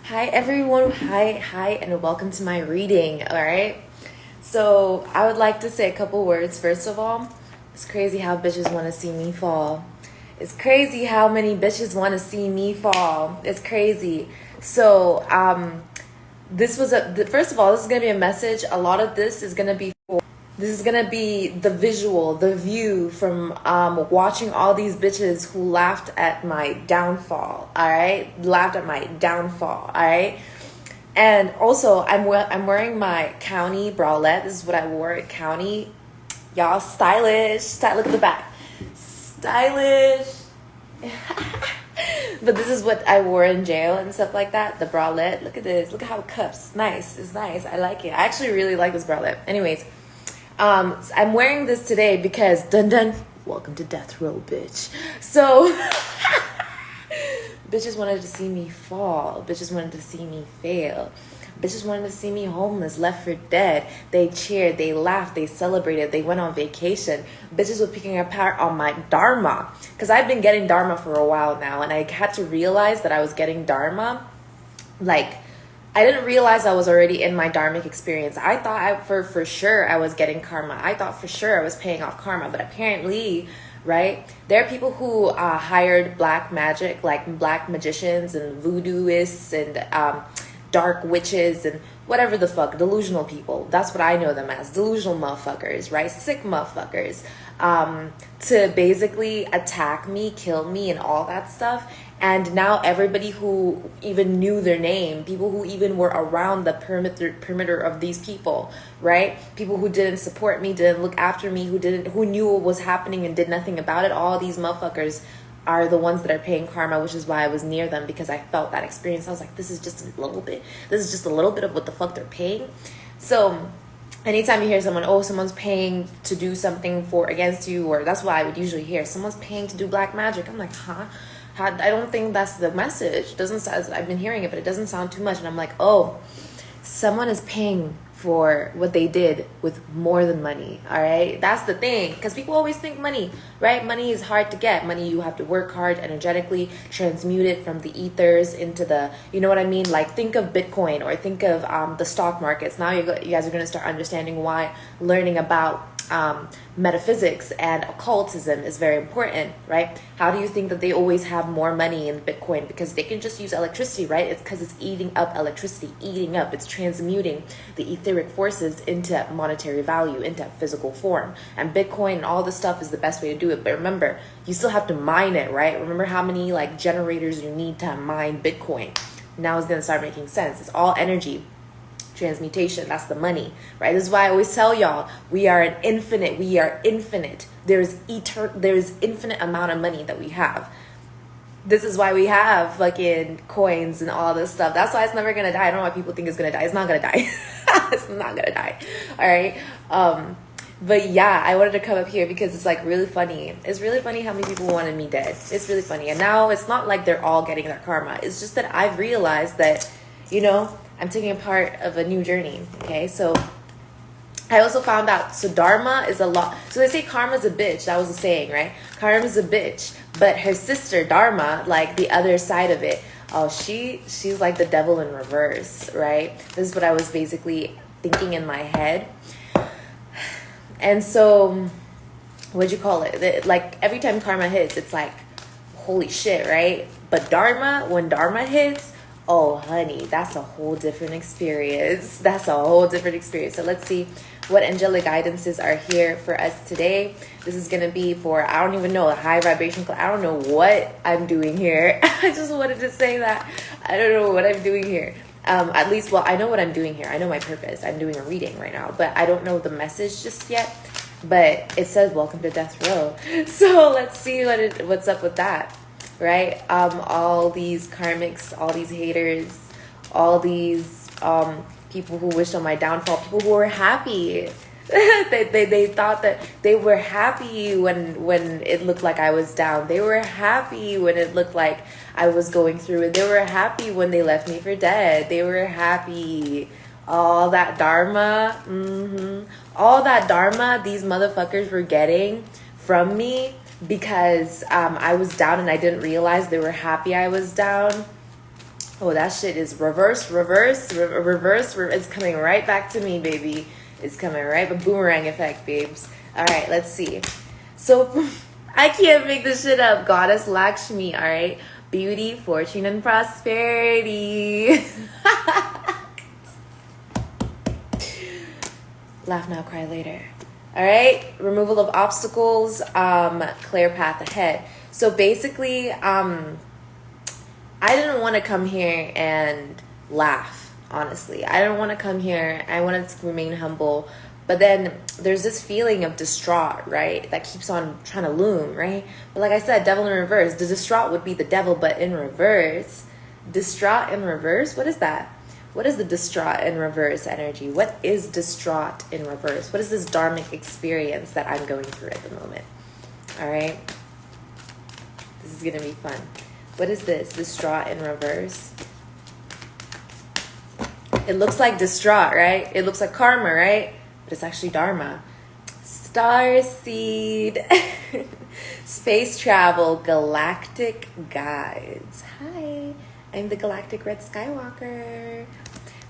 Hi everyone, hi, and welcome to my reading. All right. So I would like to say a couple words. First of all, it's crazy how bitches want to see me fall. It's crazy how many bitches want to see me fall. It's crazy. So this was first of all, this is gonna be a message. A lot of this is gonna be this is gonna be the visual, the view from watching all these bitches who laughed at my downfall. All right, laughed at my downfall. All right, and also I'm wearing my county bralette. This is what I wore at county. Y'all stylish. Look at the back. Stylish. But this is what I wore in jail and stuff like that. The bralette. Look at this. Look at how it cups. Nice. It's nice. I like it. I actually really like this bralette. Anyways, I'm wearing this today because dun dun. Welcome to death row, bitch. So bitches wanted to see me fall. Bitches wanted to see me fail. Bitches wanted to see me homeless, left for dead. They cheered, they laughed, they celebrated, they went on vacation. Bitches were picking apart on my dharma. Because I've been getting dharma for a while now, and I had to realize that I was getting dharma. Like, I didn't realize I was already in my dharmic experience. I thought for sure I was getting karma. I thought for sure I was paying off karma. But apparently, right, there are people who hired black magic, like black magicians and voodooists and dark witches and whatever the fuck, delusional people. That's what I know them as, delusional motherfuckers, right? Sick motherfuckers, to basically attack me, kill me, and all that stuff. And now everybody who even knew their name, people who even were around the perimeter of these people, right? People who didn't support me, didn't look after me, who knew what was happening and did nothing about it. All these motherfuckers are the ones that are paying karma, which is why I was near them, because I felt that experience. I was like, this is just a little bit of what the fuck they're paying. So anytime you hear someone, oh, someone's paying to do something for against you, or that's what I would usually hear, someone's paying to do black magic. I'm like, huh? I don't think that's the message. It doesn't sound, I've been hearing it, but it doesn't sound too much. And I'm like, oh, someone is paying for what they did with more than money. All right, that's the thing, because people always think money, right? Money is hard to get. Money, you have to work hard, energetically transmute it from the ethers into the, you know what I mean? Like, think of Bitcoin, or think of the stock markets. Now you guys are going to start understanding why learning about metaphysics and occultism is very important, right? How do you think that they always have more money in Bitcoin? Because they can just use electricity, right? It's because it's eating up electricity, it's transmuting the etheric forces into monetary value, into physical form. And Bitcoin and all this stuff is the best way to do it. But remember, you still have to mine it, right? Remember how many like generators you need to mine Bitcoin. Now it's going to start making sense. It's all energy. Transmutation, that's the money, right? This is why I always tell y'all, we are infinite. There's infinite amount of money that we have. This is why we have fucking coins and all this stuff. That's why it's never gonna die. I don't know why people think it's gonna die. It's not gonna die. It's not gonna die. All right. But yeah, I wanted to come up here because it's like really funny. It's really funny how many people wanted me dead. It's really funny. And now it's not like they're all getting their karma. It's just that I've realized that, I'm taking a part of a new journey. Okay, so I also found out, so dharma is a lot. So they say karma's a bitch. That was the saying, right? Karma's a bitch. But her sister dharma, like the other side of it, oh, she's like the devil in reverse, right? This is what I was basically thinking in my head. And so, what'd you call it? Like every time karma hits, it's like, holy shit, right? But dharma, when dharma hits, oh, honey, that's a whole different experience. That's a whole different experience. So let's see what angelic guidances are here for us today. This is going to be for, I don't even know, a high vibration. I don't know what I'm doing here. I just wanted to say that. I don't know what I'm doing here. At least, well, I know what I'm doing here. I know my purpose. I'm doing a reading right now, but I don't know the message just yet. But it says, welcome to death row. So let's see what's up with that. Right? All these karmics, all these haters, all these people who wished on my downfall, people who were happy. they thought that they were happy when it looked like I was down. They were happy when it looked like I was going through it. They were happy when they left me for dead. They were happy. All that dharma, all that dharma these motherfuckers were getting from me, because I was down and I didn't realize they were happy I was down. Oh, that shit is It's coming right back to me, baby. It's coming right, a boomerang effect, babes. All right, let's see. So, I can't make this shit up. Goddess Lakshmi, all right? Beauty, fortune, and prosperity. Laugh now, cry later. All right, removal of obstacles, clear path ahead. So basically, I didn't want to come here and laugh, honestly. I didn't want to come here. I wanted to remain humble. But then there's this feeling of distraught, right? That keeps on trying to loom, right? But like I said, devil in reverse. The distraught would be the devil, but in reverse. Distraught in reverse? What is that? What is the distraught in reverse energy? What is distraught in reverse? What is this dharmic experience that I'm going through at the moment? All right? This is going to be fun. What is this? Distraught in reverse? It looks like distraught, right? It looks like karma, right? But it's actually dharma. Starseed. Space travel. Galactic guides. Hi. I'm the Galactic Red Skywalker.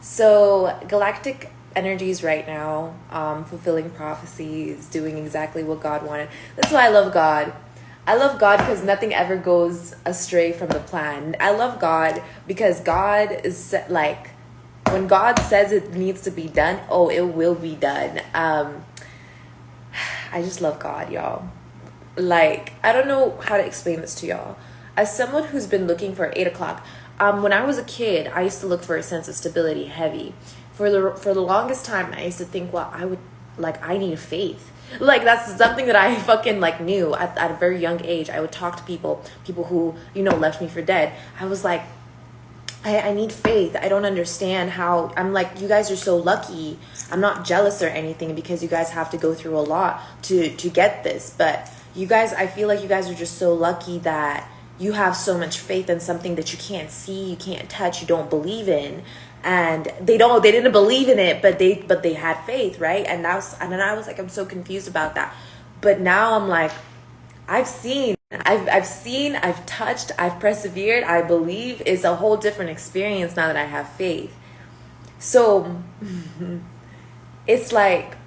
So, galactic energies right now, fulfilling prophecies, doing exactly what God wanted. That's why I love God. I love God because nothing ever goes astray from the plan. I love God because God is like, when God says it needs to be done, oh, it will be done. I just love God, y'all. Like, I don't know how to explain this to y'all. As someone who's been looking for 8 o'clock, when I was a kid, I used to look for a sense of stability heavy. For the longest time, I used to think, well, I need faith. Like, that's something that I fucking, like, knew at a very young age. I would talk to people who, left me for dead. I was like, I need faith. I don't understand how. I'm like, you guys are so lucky. I'm not jealous or anything because you guys have to go through a lot to get this. But you guys, I feel like you guys are just so lucky that you have so much faith in something that you can't see, you can't touch, you don't believe in. And they didn't believe in it, but they had faith, right? And then I was like, I'm so confused about that. But now I'm like, I've touched, I've persevered, I believe. It's a whole different experience now that I have faith. So it's like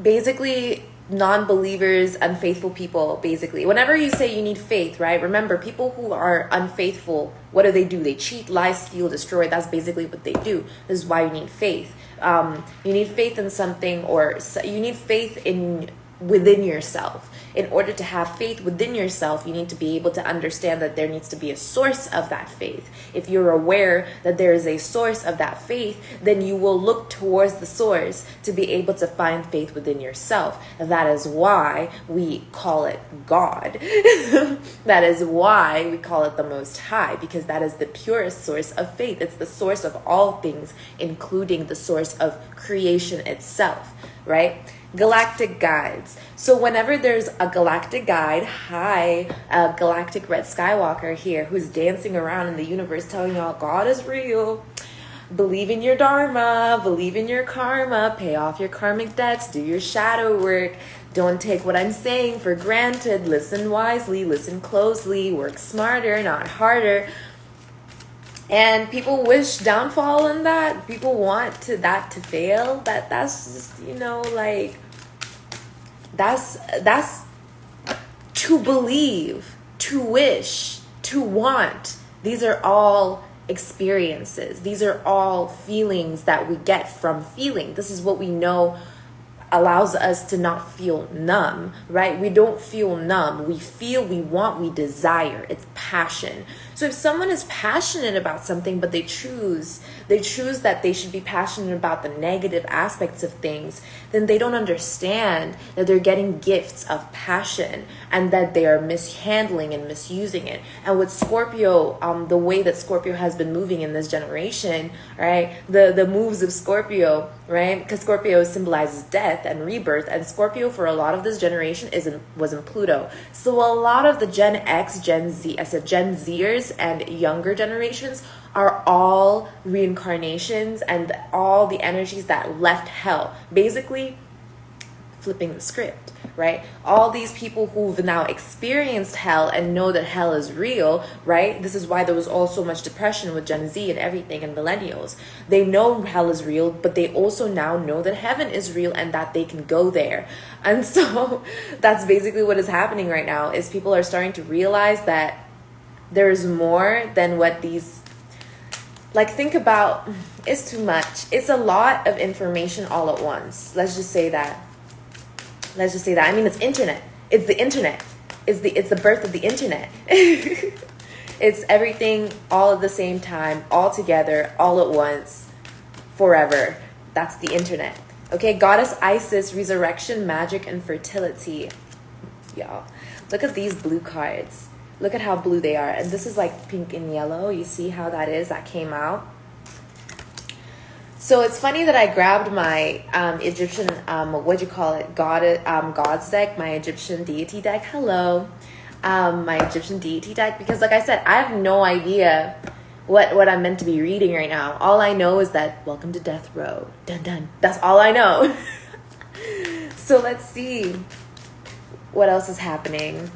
basically non-believers, unfaithful people, basically. Whenever you say you need faith, right? Remember, people who are unfaithful, what do? They cheat, lie, steal, destroy. That's basically what they do. This is why you need faith. You need faith in something, or you need faith within yourself. In order to have faith within yourself, you need to be able to understand that there needs to be a source of that faith. If you're aware that there is a source of that faith, then you will look towards the source to be able to find faith within yourself. That is why we call it God. That is why we call it the Most High, because that is the purest source of faith. It's the source of all things, including the source of creation itself, right? Galactic guides. So whenever there's a galactic guide, a Galactic Red Skywalker here who's dancing around in the universe telling y'all God is real, believe in your dharma, believe in your karma, pay off your karmic debts, do your shadow work, don't take what I'm saying for granted, listen wisely, listen closely, work smarter, not harder. And people wish downfall in that. People want that to fail. That's just, like, that's to believe, to wish, to want. These are all experiences. These are all feelings that we get from feeling. This is what we know allows us to not feel numb, right? We don't feel numb. We feel, we want, we desire. It's passion. So if someone is passionate about something, but they choose that they should be passionate about the negative aspects of things, then they don't understand that they're getting gifts of passion and that they are mishandling and misusing it. And with Scorpio, the way that Scorpio has been moving in this generation, right? The moves of Scorpio, right? Because Scorpio symbolizes death and rebirth, and Scorpio for a lot of this generation was in Pluto. So a lot of the Gen X, Gen Z, Gen Zers and younger generations are all reincarnations and all the energies that left hell. Basically, flipping the script, right? All these people who've now experienced hell and know that hell is real, right? This is why there was all so much depression with Gen Z and everything and millennials. They know hell is real, but they also now know that heaven is real and that they can go there. And so that's basically what is happening right now, is people are starting to realize that there's more than what these, like, think about, it's too much. It's a lot of information all at once. Let's just say that. I mean, it's internet. It's the internet. It's the birth of the internet. It's everything all at the same time, all together, all at once, forever. That's the internet. Okay, Goddess Isis, resurrection, magic, and fertility. Y'all, look at these blue cards. Look at how blue they are. And this is like pink and yellow. You see how that is? That came out. So it's funny that I grabbed my Egyptian, God's deck, my Egyptian deity deck. Hello. My Egyptian deity deck. Because like I said, I have no idea what I'm meant to be reading right now. All I know is that, welcome to death row. Dun dun. That's all I know. So let's see what else is happening.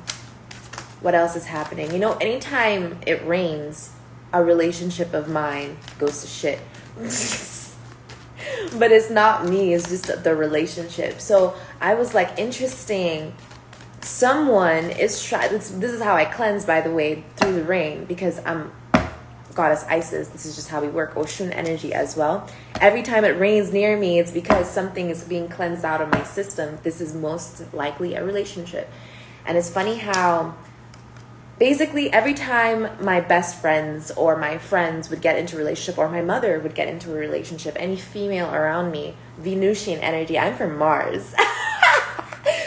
What else is happening? You know, anytime it rains, a relationship of mine goes to shit. But it's not me, it's just the relationship. So I was like, interesting. Someone is trying, this is how I cleanse, by the way, through the rain, because I'm Goddess Isis. This is just how we work. Oshun energy as well. Every time it rains near me, it's because something is being cleansed out of my system. This is most likely a relationship. And it's funny how basically every time my best friends or my friends would get into a relationship, or my mother would get into a relationship, any female around me, Venusian energy, I'm from Mars.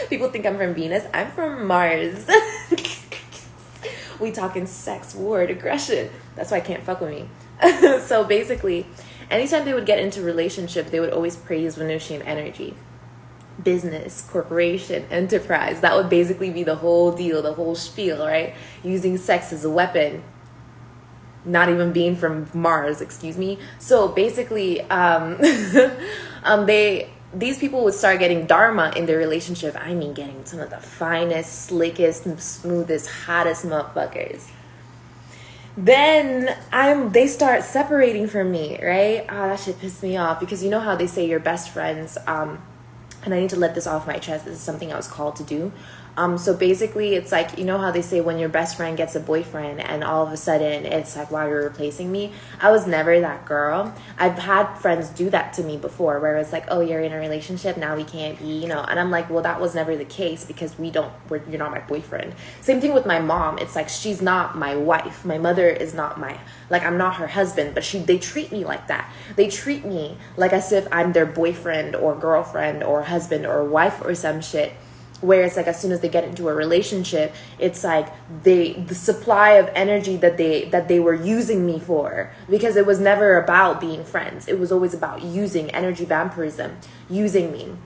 People think I'm from Venus. I'm from Mars. We talking sex, war, aggression. That's why I can't fuck with me. So basically, anytime they would get into a relationship, they would always praise Venusian energy. Business, corporation, enterprise. That would basically be the whole deal, the whole spiel, right? Using sex as a weapon. Not even being from Mars, excuse me. So basically, these people would start getting dharma in their relationship. I mean, getting some of the finest, slickest, smoothest, hottest motherfuckers. Then they start separating from me, right? Oh, that shit pissed me off, because you know how they say your best friends, and I need to let this off my chest. This is something I was called to do. So basically, it's like, you know how they say when your best friend gets a boyfriend and all of a sudden it's like, wow, you're replacing me. I was never that girl. I've had friends do that to me before, where it's like, oh, you're in a relationship, now we can't be, you know. And I'm like, well, that was never the case, because you're not my boyfriend. Same thing with my mom. It's like, she's not my wife. My mother is not I'm not her husband, but they treat me like that. They treat me like as if I'm their boyfriend or girlfriend or husband or wife or some shit. Where it's like, as soon as they get into a relationship, it's like the supply of energy that they were using me for, because it was never about being friends. It was always about using energy vampirism, using me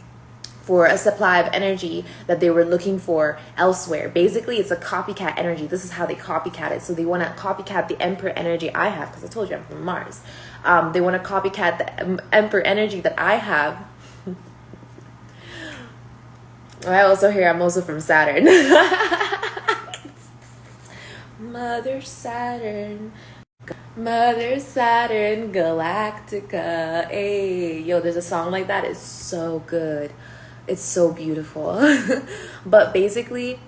for a supply of energy that they were looking for elsewhere. Basically, it's a copycat energy. This is how they copycat it. So they want to copycat the Emperor energy I have, because I told you I'm from Mars. They want to copycat the Emperor energy that I have. I also hear I'm also from Saturn. Mother Saturn, Galactica. Hey, yo, there's a song like that. It's so good. It's so beautiful. But basically,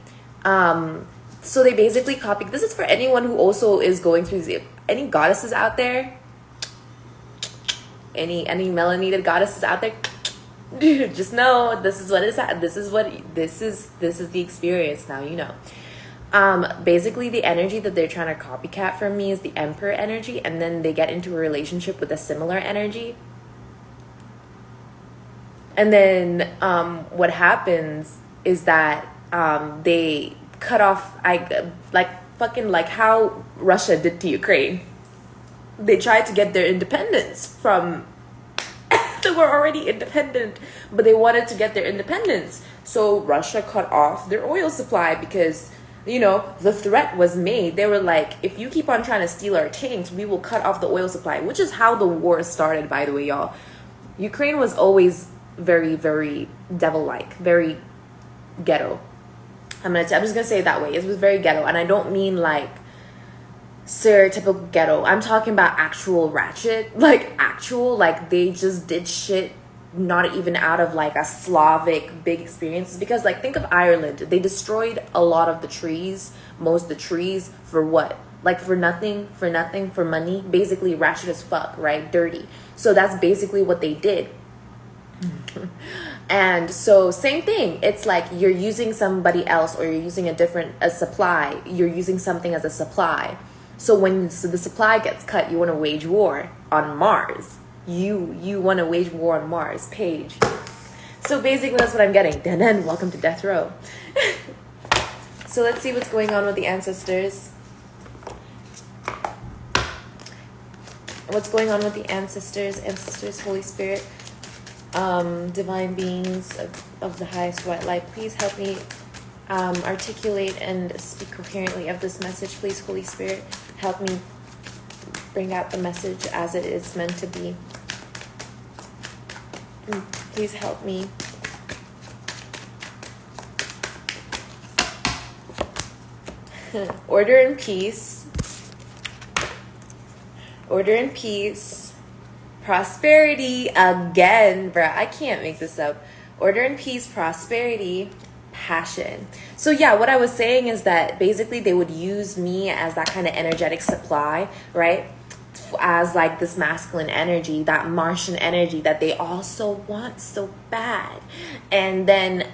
so they basically copy. This is for anyone who also is going through any goddesses out there. Any melanated goddesses out there. Just know this is what it's at. This is the experience now, you know. Basically the energy that they're trying to copycat from me is the Emperor energy, and then they get into a relationship with a similar energy. And then what happens is that they cut off like how Russia did to Ukraine. They tried to get their independence from they were already independent, but they wanted to get their independence. So Russia cut off their oil supply because, you know, the threat was made. They were like, if you keep on trying to steal our tanks, we will cut off the oil supply, which is how the war started, by the way, y'all. Ukraine was always very, very devil-like, very ghetto. I'm just gonna say it that way. It was very ghetto, and I don't mean like stereotypical ghetto. I'm talking about actual ratchet, like actual, like they just did shit not even out of like a Slavic big experiences. Because like think of Ireland, they destroyed a lot of the trees, most of the trees, for what? Like for nothing, for money. Basically ratchet as fuck, right? Dirty. So that's basically what they did. And so same thing, it's like you're using somebody else, or you're using a supply, you're using something as a supply. So when the supply gets cut, you want to wage war on Mars. You want to wage war on Mars, Paige. So basically that's what I'm getting. Then welcome to death row. So let's see what's going on with the ancestors. What's going on with the ancestors, Holy Spirit, divine beings of the highest white light. Please help me articulate and speak coherently of this message. Please, Holy Spirit, help me bring out the message as it is meant to be. Please help me. Order and peace. Order and peace. Prosperity again, bruh. I can't make this up. Order and peace, prosperity, passion. So yeah, what I was saying is that basically they would use me as that kind of energetic supply, right? As like this masculine energy, that Martian energy that they also want so bad. And then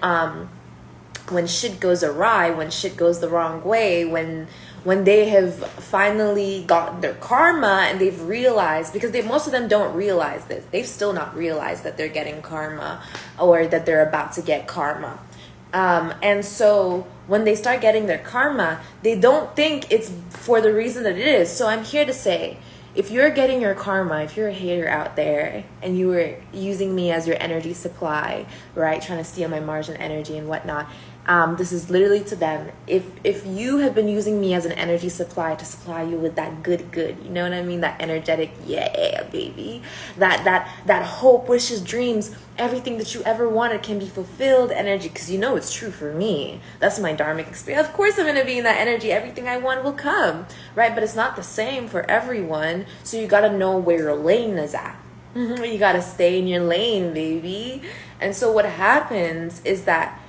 when shit goes awry, when shit goes the wrong way, when they have finally gotten their karma and they've realized, because most of them don't realize this. They've still not realized that they're getting karma, or that they're about to get karma. And so when they start getting their karma, they don't think it's for the reason that it is. So I'm here to say, if you're getting your karma, if you're a hater out there and you were using me as your energy supply, right, trying to steal my Martian energy and whatnot, this is literally to them. If you have been using me as an energy supply to supply you with that good, you know what I mean? That energetic, yeah, baby. That hope, wishes, dreams, everything that you ever wanted can be fulfilled energy. Because you know it's true for me. That's my dharmic experience. Of course I'm going to be in that energy. Everything I want will come, right? But it's not the same for everyone. So you got to know where your lane is at. You got to stay in your lane, baby. And so what happens is that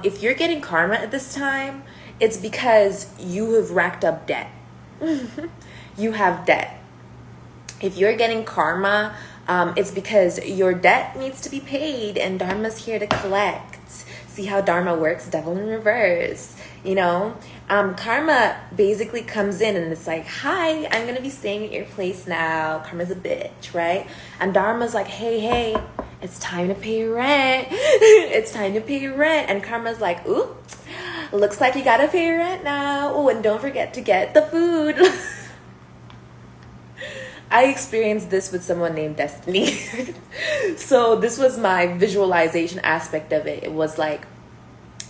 if you're getting karma at this time, it's because you have racked up debt. You have debt. If you're getting karma, it's because your debt needs to be paid and Dharma's here to collect. See how Dharma works? Devil in reverse. You know, karma basically comes in and it's like, hi, I'm going to be staying at your place now. Karma's a bitch, right? And Dharma's like, hey, it's time to pay rent. It's time to pay rent. And Karma's like, ooh, looks like you gotta pay rent now. Oh, and don't forget to get the food. I experienced this with someone named Destiny. So this was my visualization aspect of it. It was like,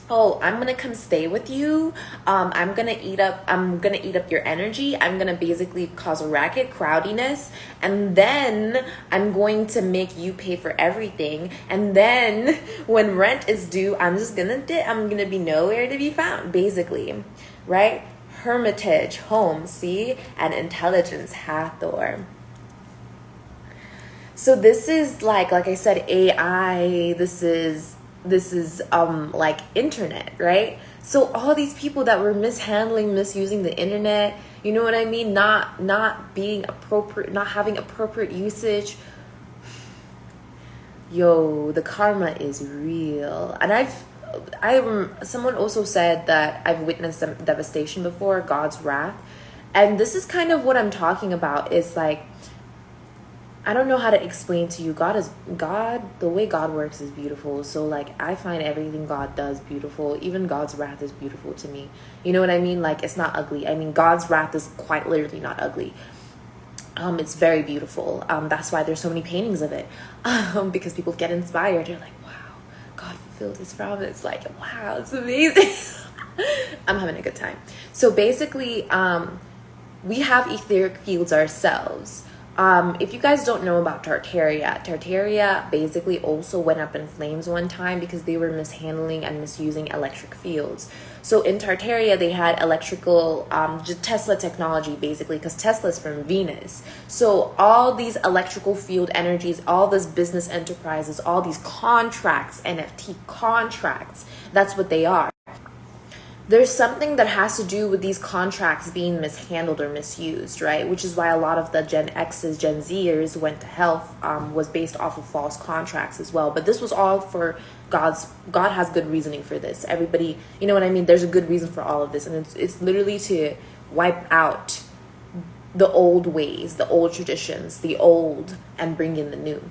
oh, I'm gonna come stay with you. I'm gonna eat up your energy. I'm gonna basically cause a racket, crowdiness, and then I'm going to make you pay for everything. And then when rent is due, I'm gonna be nowhere to be found, basically, right? Hermitage, home, see, and intelligence, Hathor. So this is like I said, AI. This is like internet, right? So all these people that were misusing the internet, you know what I mean? Not being appropriate, not having appropriate usage. Yo, the karma is real. And someone also said that I've witnessed some devastation before, God's wrath. And this is kind of what I'm talking about. It's like, I don't know how to explain to you. God, the way God works is beautiful. So like, I find everything God does beautiful. Even God's wrath is beautiful to me. You know what I mean? Like, it's not ugly. I mean, God's wrath is quite literally not ugly. It's very beautiful. That's why there's so many paintings of it. Because people get inspired. They're like, wow, God fulfilled his promise. Like, wow, it's amazing. I'm having a good time. So basically, we have etheric fields ourselves. If you guys don't know about Tartaria basically also went up in flames one time because they were mishandling and misusing electric fields. So in Tartaria, they had electrical, Tesla technology basically, because Tesla's from Venus. So all these electrical field energies, all these business enterprises, all these contracts, NFT contracts, that's what they are. There's something that has to do with these contracts being mishandled or misused, right? Which is why a lot of the Gen X's, Gen Zers went to hell, was based off of false contracts as well. But this was all for God has good reasoning for this. Everybody, you know what I mean? There's a good reason for all of this. And it's literally to wipe out the old ways, the old traditions, the old, and bring in the new,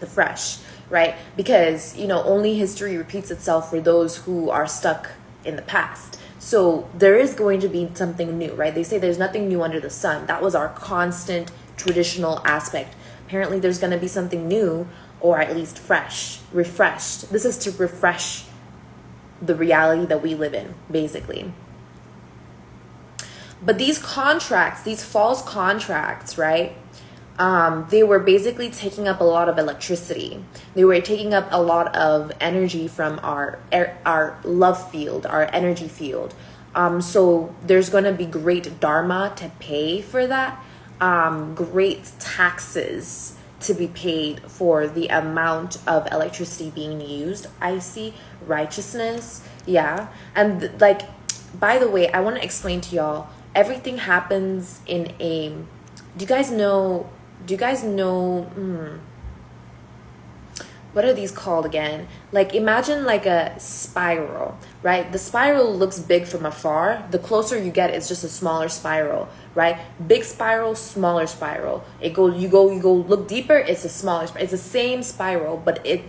the fresh, right? Because, only history repeats itself for those who are stuck in the past. So there is going to be something new, right? They say there's nothing new under the sun. That was our constant traditional aspect. Apparently there's going to be something new, or at least fresh, refreshed. This is to refresh the reality that we live in, basically. But these contracts, these false contracts, right? They were basically taking up a lot of electricity. They were taking up a lot of energy from our love field, our energy field. So there's going to be great dharma to pay for that. Great taxes to be paid for the amount of electricity being used. I see righteousness. Yeah. And by the way, I want to explain to y'all, everything happens in do you guys know, what are these called again? Imagine a spiral, right? The spiral looks big from afar. The closer you get, it's just a smaller spiral, right? Big spiral, smaller spiral. You go look deeper, it's a smaller spiral. It's the same spiral, but it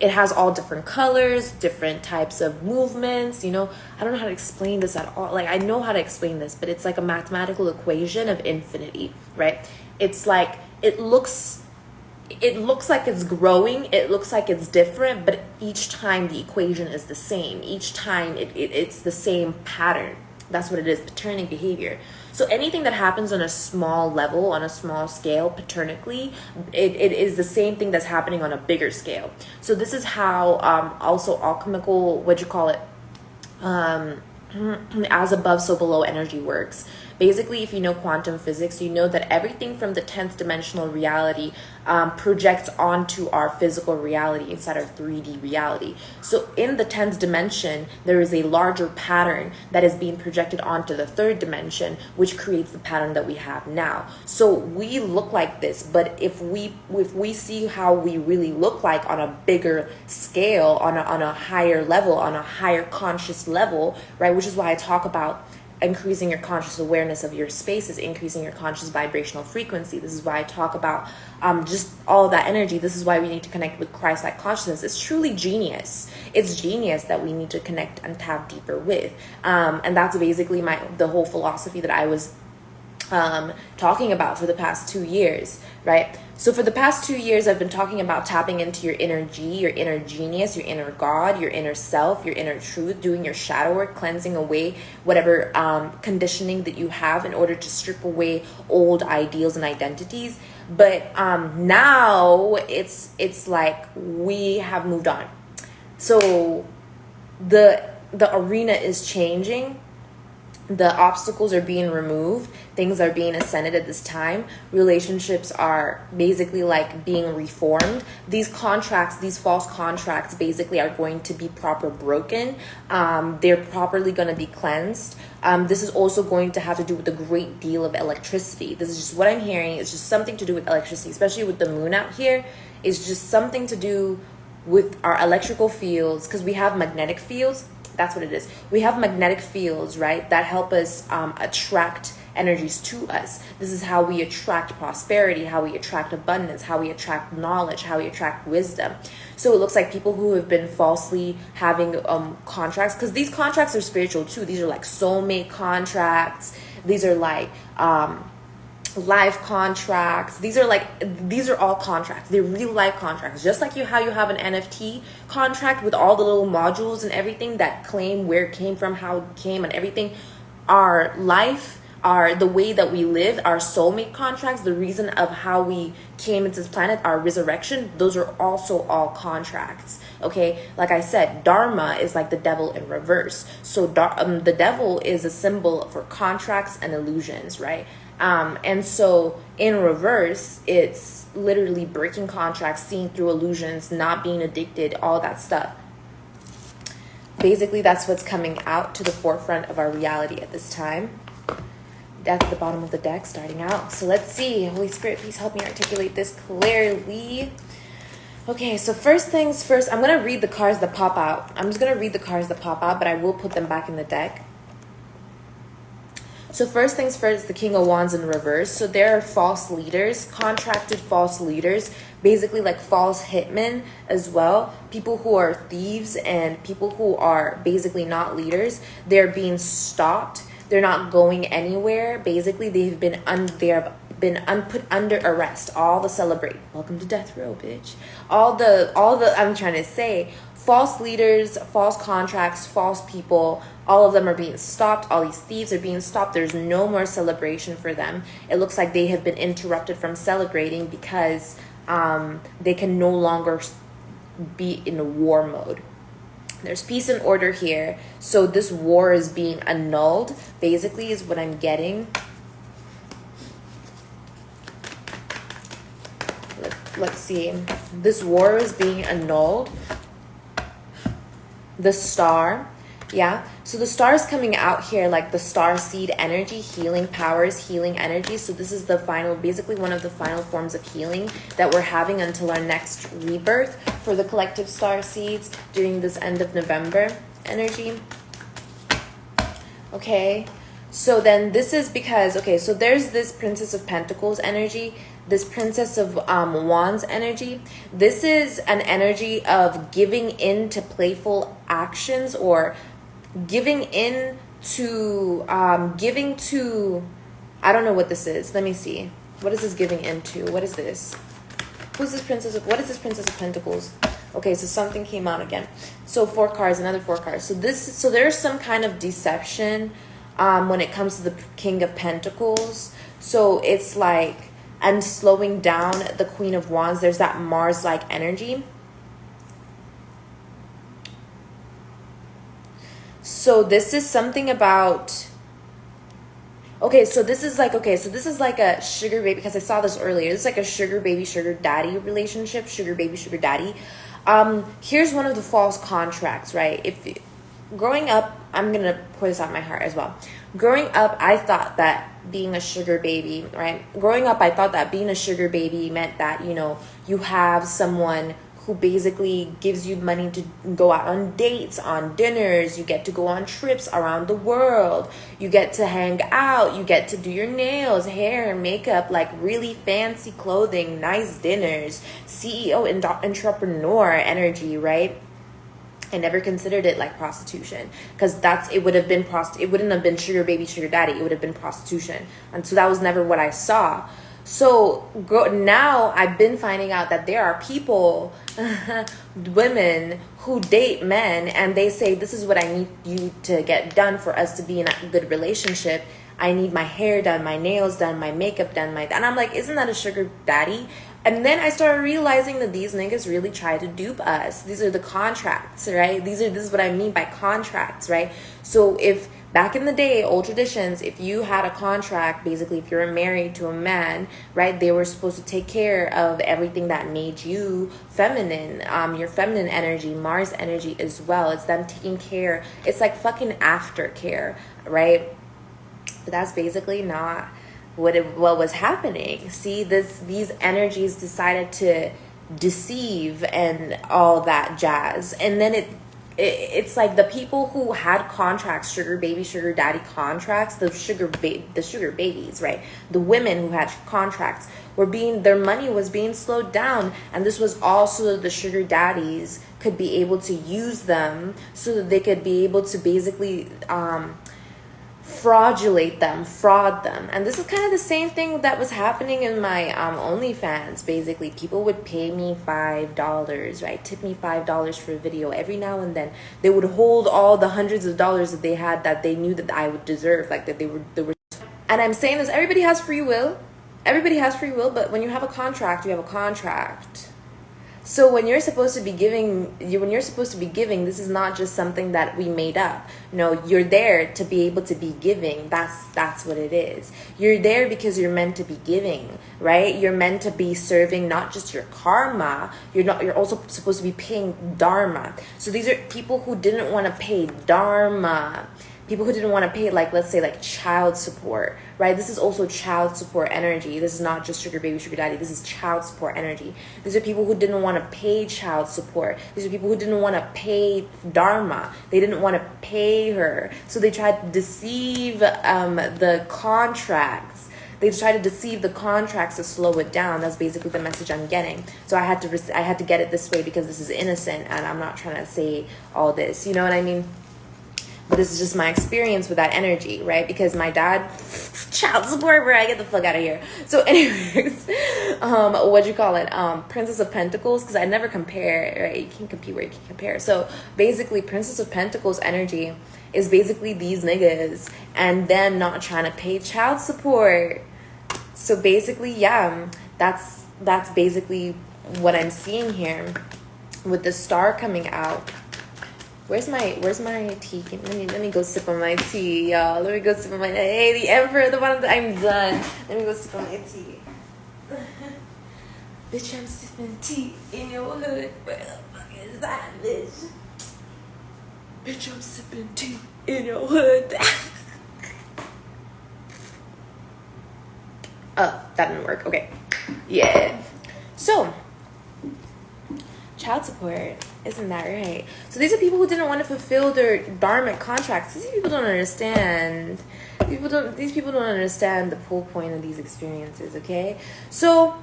has all different colors, different types of movements, I don't know how to explain this at all. I know how to explain this, but it's like a mathematical equation of infinity, right? It's it looks like it's growing, it looks like it's different, but each time the equation is the same. Each time it's the same pattern. That's what it is, patterning behavior. So anything that happens on a small level, on a small scale, paternically, it is the same thing that's happening on a bigger scale. So this is how also alchemical, as above, so below energy works. Basically, if you know quantum physics, you know that everything from the 10th dimensional reality projects onto our physical reality inside our 3D reality. So in the 10th dimension, there is a larger pattern that is being projected onto the 3rd dimension, which creates the pattern that we have now. So we look like this, but if we see how we really look like on a bigger scale, on a higher level, on a higher conscious level, right? Which is why I talk about increasing your conscious awareness of your spaces, increasing your conscious vibrational frequency. This is why I talk about just all of that energy. This is why we need to connect with Christ-like consciousness. It's truly genius. It's genius that we need to connect and tap deeper with. And that's basically the whole philosophy that I was talking about for the past 2 years, right? So for the past 2 years, I've been talking about tapping into your inner G, your inner genius, your inner God, your inner self, your inner truth, doing your shadow work, cleansing away whatever conditioning that you have in order to strip away old ideals and identities. But now it's like we have moved on. So the arena is changing. The obstacles are being removed. Things are being ascended at this time. Relationships are basically being reformed. These contracts, these false contracts basically are going to be broken. They're properly going to be cleansed. This is also going to have to do with a great deal of electricity. This is just what I'm hearing. It's just something to do with electricity, especially with the moon out here. It's just something to do with our electrical fields, because we have magnetic fields. That's what it is. We have magnetic fields, right, that help us attract energies to us. This is how we attract prosperity, how we attract abundance, how we attract knowledge, how we attract wisdom. So it looks like people who have been falsely having contracts, because these contracts are spiritual too. These are soulmate contracts. These are life contracts. These are all contracts. They're real life contracts. Just like how you have an NFT contract with all the little modules and everything that claim where it came from, how it came, and everything. Our life, the way that we live, our soulmate contracts, the reason of how we came into this planet, our resurrection, those are also all contracts. Okay, like I said, dharma is like the devil in reverse. So the devil is a symbol for contracts and illusions, right? And so in reverse, it's literally breaking contracts, seeing through illusions, not being addicted, all that stuff. Basically, that's what's coming out to the forefront of our reality at this time. That's at the bottom of the deck starting out. So let's see. Holy Spirit, please help me articulate this clearly. Okay, so first things first, I'm going to read the cards that pop out. I'm just going to read the cards that pop out, but I will put them back in the deck. So first things first, the King of Wands in reverse. So there are false leaders, contracted false leaders, basically like false hitmen as well. People who are thieves and people who are basically not leaders. They're being stopped. They're not going anywhere. Basically, they've been put under arrest. All the celebrate. Welcome to death row, bitch. All the I'm trying to say, false leaders, false contracts, false people, all of them are being stopped. All these thieves are being stopped. There's no more celebration for them. It looks like they have been interrupted from celebrating because they can no longer be in a war mode. There's peace and order here. So this war is being annulled, basically, is what I'm getting. Let's see. This war is being annulled. The star. Yeah. So the star is coming out here like the star seed energy, healing powers, healing energy. So this is the final, basically one of the final forms of healing that we're having until our next rebirth for the collective star seeds during this end of November energy. Okay. So then this is because, okay, so there's this Princess of Pentacles energy, this Princess of Wands energy. This is an energy of giving in to playful actions or giving in to, giving to, I don't know what this is. Let me see. What is this giving into? What is this? Who's this Princess of, what is this Princess of Pentacles? Okay, so something came out again. So 4 cards, another 4 cards. So so there's some kind of deception when it comes to the King of Pentacles. So it's like, I'm slowing down the Queen of Wands. There's that Mars-like energy. So this is something about, okay, so this is like, okay, so this is like a sugar baby, because I saw this earlier. This is like a sugar baby, sugar daddy relationship, sugar baby, sugar daddy. Here's one of the false contracts, right? If growing up, I'm going to pour this out my heart as well. Growing up, I thought that being a sugar baby, right? Growing up, I thought that being a sugar baby meant that, you know, you have someone who basically gives you money to go out on dates, on dinners. You get to go on trips around the world. You get to hang out. You get to do your nails, hair, makeup, like really fancy clothing, nice dinners, CEO, entrepreneur energy, right? I never considered it like prostitution, because it would have been it wouldn't have been sugar baby, sugar daddy. It would have been prostitution. And so that was never what I saw. So now I've been finding out that there are people, women who date men, and they say, this is what I need you to get done for us to be in a good relationship. I need my hair done, my nails done, my makeup done, and I'm like, isn't that a sugar daddy? And then I started realizing that these niggas really try to dupe us. These are the contracts, right? This is what I mean by contracts, right? So if back in the day, old traditions, if you had a contract, basically if you're married to a man, right, they were supposed to take care of everything that made you feminine, your feminine energy, Mars energy as well. It's them taking care. It's like fucking aftercare, right? But that's basically not what was happening. See, these energies decided to deceive and all that jazz, and then it's like the people who had contracts, sugar baby, sugar daddy contracts, the sugar babies, right? The women who had contracts their money was being slowed down, and this was also the sugar daddies could be able to use them so that they could be able to basically fraud them. And this is kind of the same thing that was happening in my OnlyFans. Basically, people would pay me $5, right? Tip me $5 for a video every now and then. They would hold all the hundreds of dollars that they had that they knew that I would deserve, like that they were And I'm saying this, everybody has free will. Everybody has free will, but when you have a contract, you have a contract. So when you're supposed to be giving, this is not just something that we made up. No, you're there to be able to be giving. That's what it is. You're there because you're meant to be giving, right? You're meant to be serving not just your karma. You're also supposed to be paying dharma. So these are people who didn't want to pay dharma. People who didn't want to pay, like, let's say, like, child support, right? This is also child support energy. This is not just sugar baby, sugar daddy. This is child support energy. These are people who didn't want to pay child support. These are people who didn't want to pay dharma. They didn't want to pay her. So they tried to deceive the contracts. They tried to deceive the contracts to slow it down. That's basically the message I'm getting. So I had to get it this way because this is innocent, and I'm not trying to say all this. You know what I mean? But this is just my experience with that energy, right? Because my dad, child support, bro, I get the fuck out of here. So anyways, what'd you call it? Princess of Pentacles, because I never compare, right? You can't compete where you can compare. So basically, Princess of Pentacles energy is basically these niggas and them not trying to pay child support. So basically, yeah, that's basically what I'm seeing here with the star coming out. Where's my tea? Let me go sip on my tea, y'all. Let me go sip on my hey, the Emperor, the one that I'm done. Let me go sip on my tea. Bitch, I'm sipping tea in your hood. Where the fuck is that, bitch? Bitch, I'm sipping tea in your hood. Oh, that didn't work. Okay. Yeah. So, child support. Isn't that right? So these are people who didn't want to fulfill their dharmic contracts. These people don't understand. These people don't understand the full point of these experiences, okay? So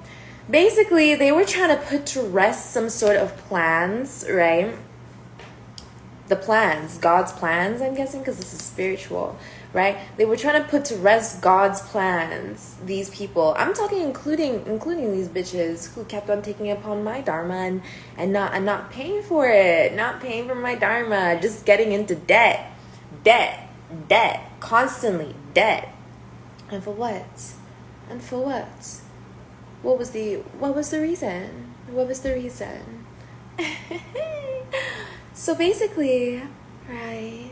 basically, they were trying to put to rest some sort of plans, right? The plans, God's plans, I'm guessing, because this is spiritual, right? They were trying to put to rest God's plans, these people. I'm talking including these bitches who kept on taking upon my dharma and not paying for it, not paying for my dharma, just getting into debt, constantly debt. And for what? And for what? What was the reason? What was the reason? So basically, right?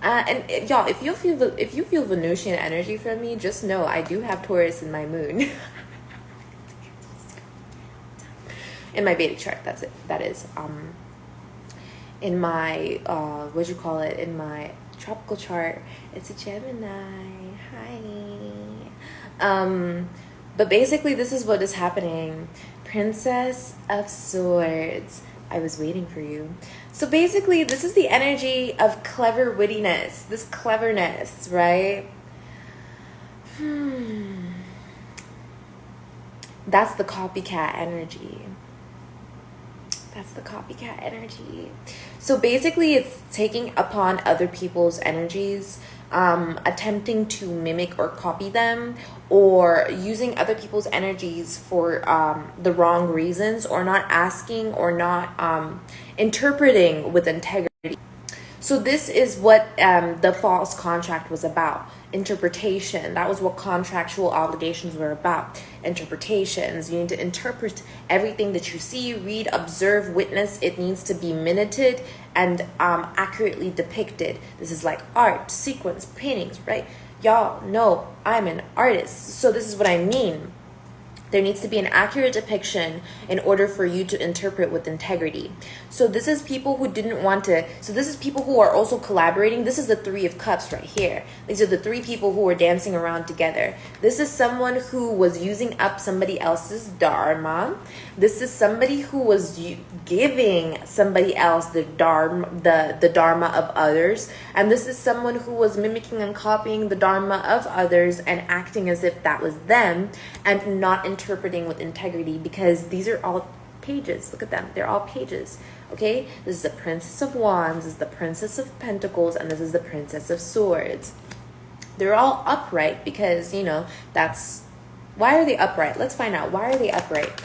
And y'all, if you feel Venusian energy from me, just know I do have Taurus in my moon. In my Vedic chart, that's it. That is in my in my tropical chart, it's a Gemini. Hi. But basically, this is what is happening. Princess of Swords. I was waiting for you. So basically, this is the energy of clever wittiness, this cleverness, right? That's the copycat energy. That's the copycat energy. So basically, it's taking upon other people's energies, attempting to mimic or copy them, or using other people's energies for the wrong reasons, or not asking or not interpreting with integrity. So this is what the false contract was about. Interpretation. That was what contractual obligations were about. Interpretations. You need to interpret everything that you see, read, observe, witness. It needs to be minuted and accurately depicted. This is like art, sequence, paintings, right? Y'all know I'm an artist. So this is what I mean. There needs to be an accurate depiction in order for you to interpret with integrity. So this is people who didn't want to, so this is people who are also collaborating. This is the Three of Cups right here. These are the three people who were dancing around together. This is someone who was using up somebody else's dharma. This is somebody who was giving somebody else the dharma of others. And this is someone who was mimicking and copying the dharma of others and acting as if that was them and not interpreting with integrity, because these are all pages. Look at them. They're all pages. Okay? This is the Princess of Wands, this is the Princess of Pentacles, and this is the Princess of Swords. They're all upright because, you know, that's... Why are they upright? Let's find out. Why are they upright?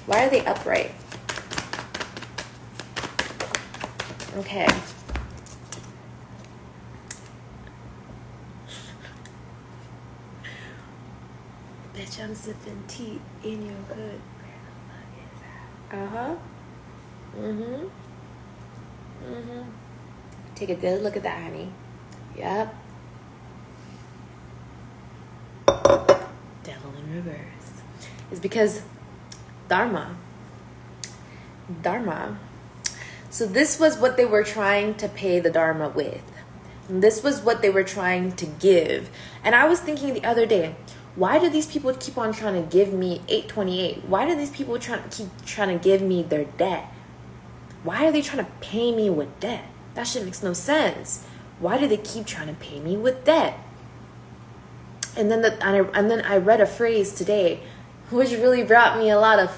Why are they upright? Okay. Bitch, I'm sipping tea in your hood. Where the fuck is that? Uh-huh. Mm-hmm. Mm-hmm. Take a good look at that, honey. Yep. Devil in reverse. It's because Dharma. So this was what they were trying to pay the Dharma with. This was what they were trying to give. And I was thinking the other day, why do these people keep on trying to give me 828? Why do these people keep trying to give me their debt? Why are they trying to pay me with debt? That shit makes no sense. Why do they keep trying to pay me with debt? And then I read a phrase today, which really brought me a lot of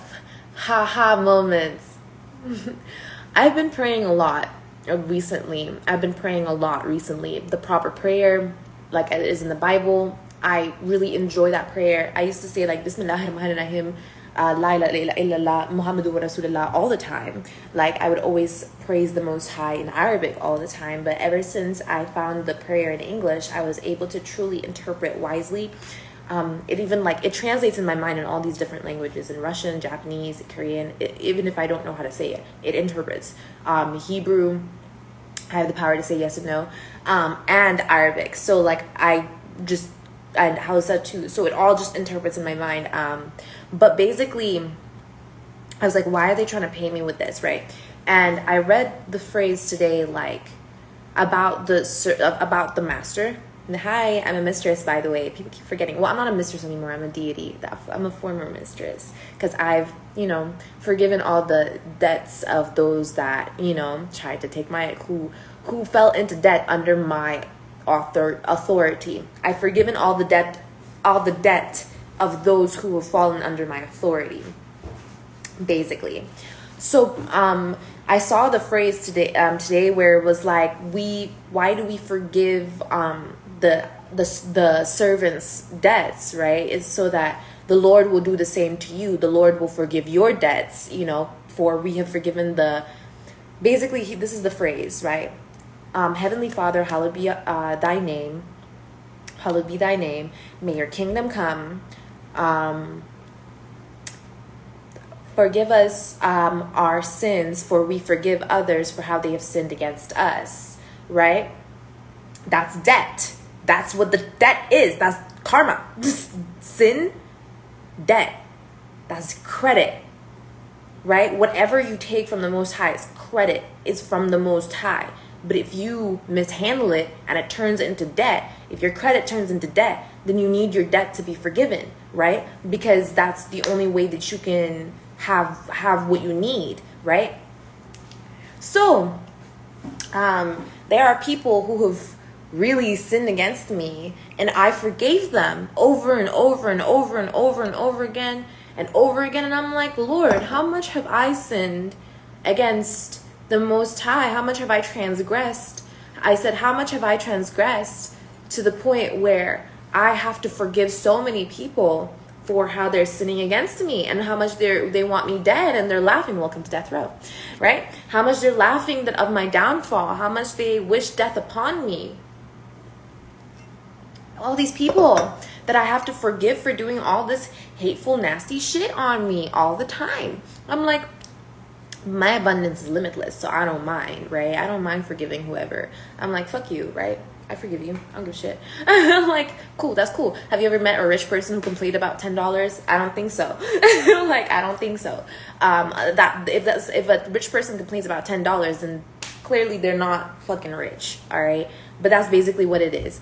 ha-ha moments. I've been praying a lot recently. The proper prayer, like it is in the Bible. I really enjoy that prayer. I used to say like Bismillahirrahmanirrahim, La ilaha illallah, Muhammadur Rasulullah all the time. Like I would always praise the Most High in Arabic all the time. But ever since I found the prayer in English, I was able to truly interpret wisely. It translates in my mind in all these different languages, in Russian, Japanese, Korean. Even if I don't know how to say it, it interprets. Hebrew, I have the power to say yes and no, and Arabic. So like and Hausa too. So it all just interprets in my mind. But basically, I was like, why are they trying to pay me with this, right? And I read the phrase today, like about the master. Hi, I'm a mistress, by the way. People keep forgetting. Well, I'm not a mistress anymore. I'm a deity. I'm a former mistress because I've, forgiven all the debts of those that, tried to take who fell into debt under my authority. I've forgiven all the debt of those who have fallen under my authority, basically. So, I saw the phrase today where it was like, why do we forgive the servants' debts, right? It's so that the Lord will do the same to you. The Lord will forgive your debts, for we have forgiven basically, this is the phrase, right? Heavenly Father, hallowed be thy name. Hallowed be thy name. May your kingdom come. Forgive us our sins, for we forgive others for how they have sinned against us, right? That's debt. That's what the debt is. That's karma. Sin, debt. That's credit, right? Whatever you take from the Most High is credit. It's from the Most High. But if you mishandle it and it turns into debt, if your credit turns into debt, then you need your debt to be forgiven, right? Because that's the only way that you can have what you need, right? So, there are people who have really sinned against me, and I forgave them over and over and over and over and over again and over again. And I'm like, Lord, how much have I sinned against the Most High? How much have I transgressed? I said, how much have I transgressed to the point where I have to forgive so many people for how they're sinning against me, and how much they want me dead, and they're laughing. Welcome to death row, right? How much they're laughing of my downfall, how much they wish death upon me. All these people that I have to forgive for doing all this hateful, nasty shit on me all the time. I'm like, my abundance is limitless, so I don't mind, right? I don't mind forgiving whoever. I'm like, fuck you, right? I forgive you. I don't give a shit. I'm like, cool, that's cool. Have you ever met a rich person who complained about $10? I don't think so. Like, I don't think so. If a rich person complains about $10, then clearly they're not fucking rich, all right? But that's basically what it is.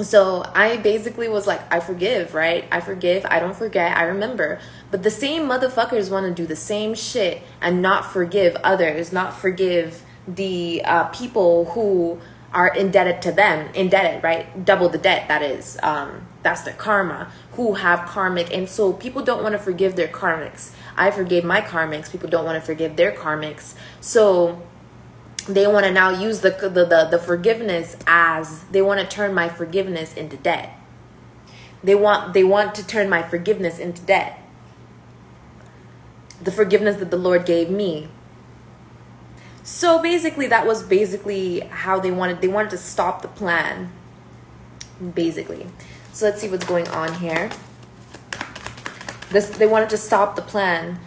So I basically was like, I forgive, right? I forgive. I don't forget. I remember. But the same motherfuckers want to do the same shit and not forgive others, not forgive the people who are indebted to them. Indebted, right? Double the debt, that is. That's the karma, who have karmic. And so people don't want to forgive their karmics. I forgave my karmics. People don't want to forgive their karmics. So they want to now use the forgiveness as, they want to turn my forgiveness into debt. They want to turn my forgiveness into debt. The forgiveness that the Lord gave me. So basically, that was basically how they wanted to stop the plan. Basically. So let's see what's going on here. They wanted to stop the plan.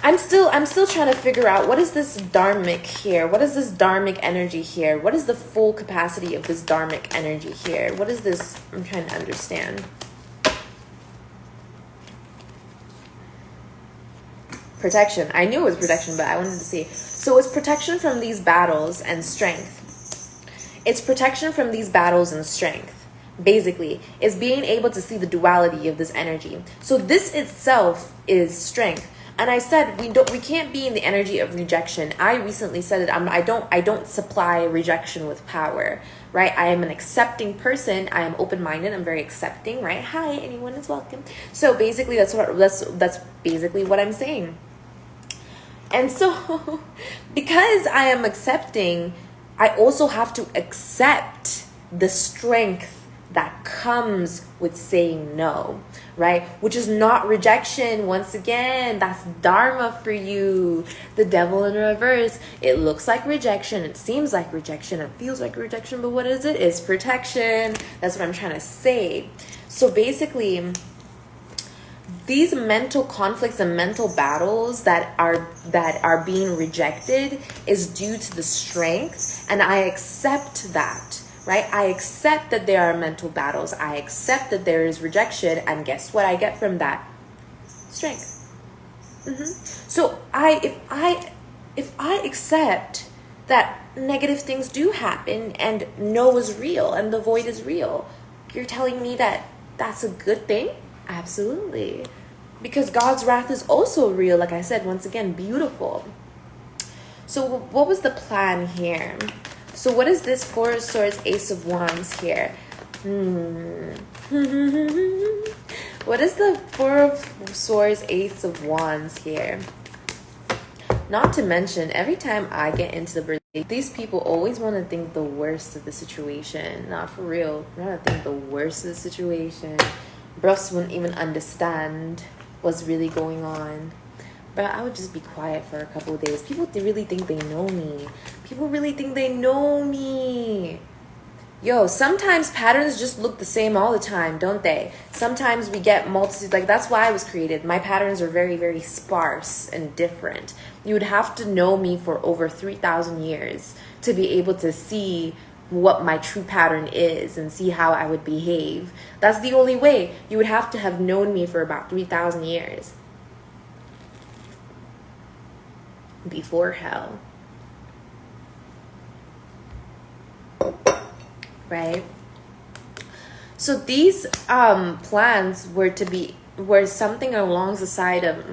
I'm still trying to figure out, what is this dharmic here? What is this dharmic energy here? What is the full capacity of this dharmic energy here? What is this? I'm trying to understand. Protection. I knew it was protection, but I wanted to see. So it's protection from these battles and strength. It's protection from these battles and strength. Basically, it's being able to see the duality of this energy. So this itself is strength. And I said we can't be in the energy of rejection. I recently said that I don't supply rejection with power, right? I am an accepting person. I am open-minded. I'm very accepting, right? Hi, anyone is welcome. So basically, that's basically what I'm saying. And so, because I am accepting, I also have to accept the strength that comes with saying no, right? Which is not rejection. Once again, that's dharma for you. The devil in reverse. It looks like rejection. It seems like rejection. It feels like rejection. But what is it? It's protection. That's what I'm trying to say. So basically, these mental conflicts and mental battles that are being rejected is due to the strength, and I accept that, right? I accept that there are mental battles. I accept that there is rejection, and guess what I get from that? Strength. So if I accept that negative things do happen and no is real and the void is real, you're telling me that that's a good thing? Absolutely. Because God's wrath is also real, like I said, once again, beautiful. So what was the plan here? So what is this Four of Swords, Ace of Wands here? What is the Four of Swords, Ace of Wands here? Not to mention, every time I get into the birthday, these people always want to think the worst of the situation. Not for real. They want to think the worst of the situation. Bros wouldn't even understand what's really going on. But I would just be quiet for a couple of days. People really think they know me. People really think they know me. Yo, sometimes patterns just look the same all the time, don't they? Sometimes we get multitudes. Like, that's why I was created. My patterns are very, very sparse and different. You would have to know me for over 3,000 years to be able to see what my true pattern is and see how I would behave. That's the only way. You would have to have known me for about 3,000 years. Before hell. Right? So these plans were something along the side of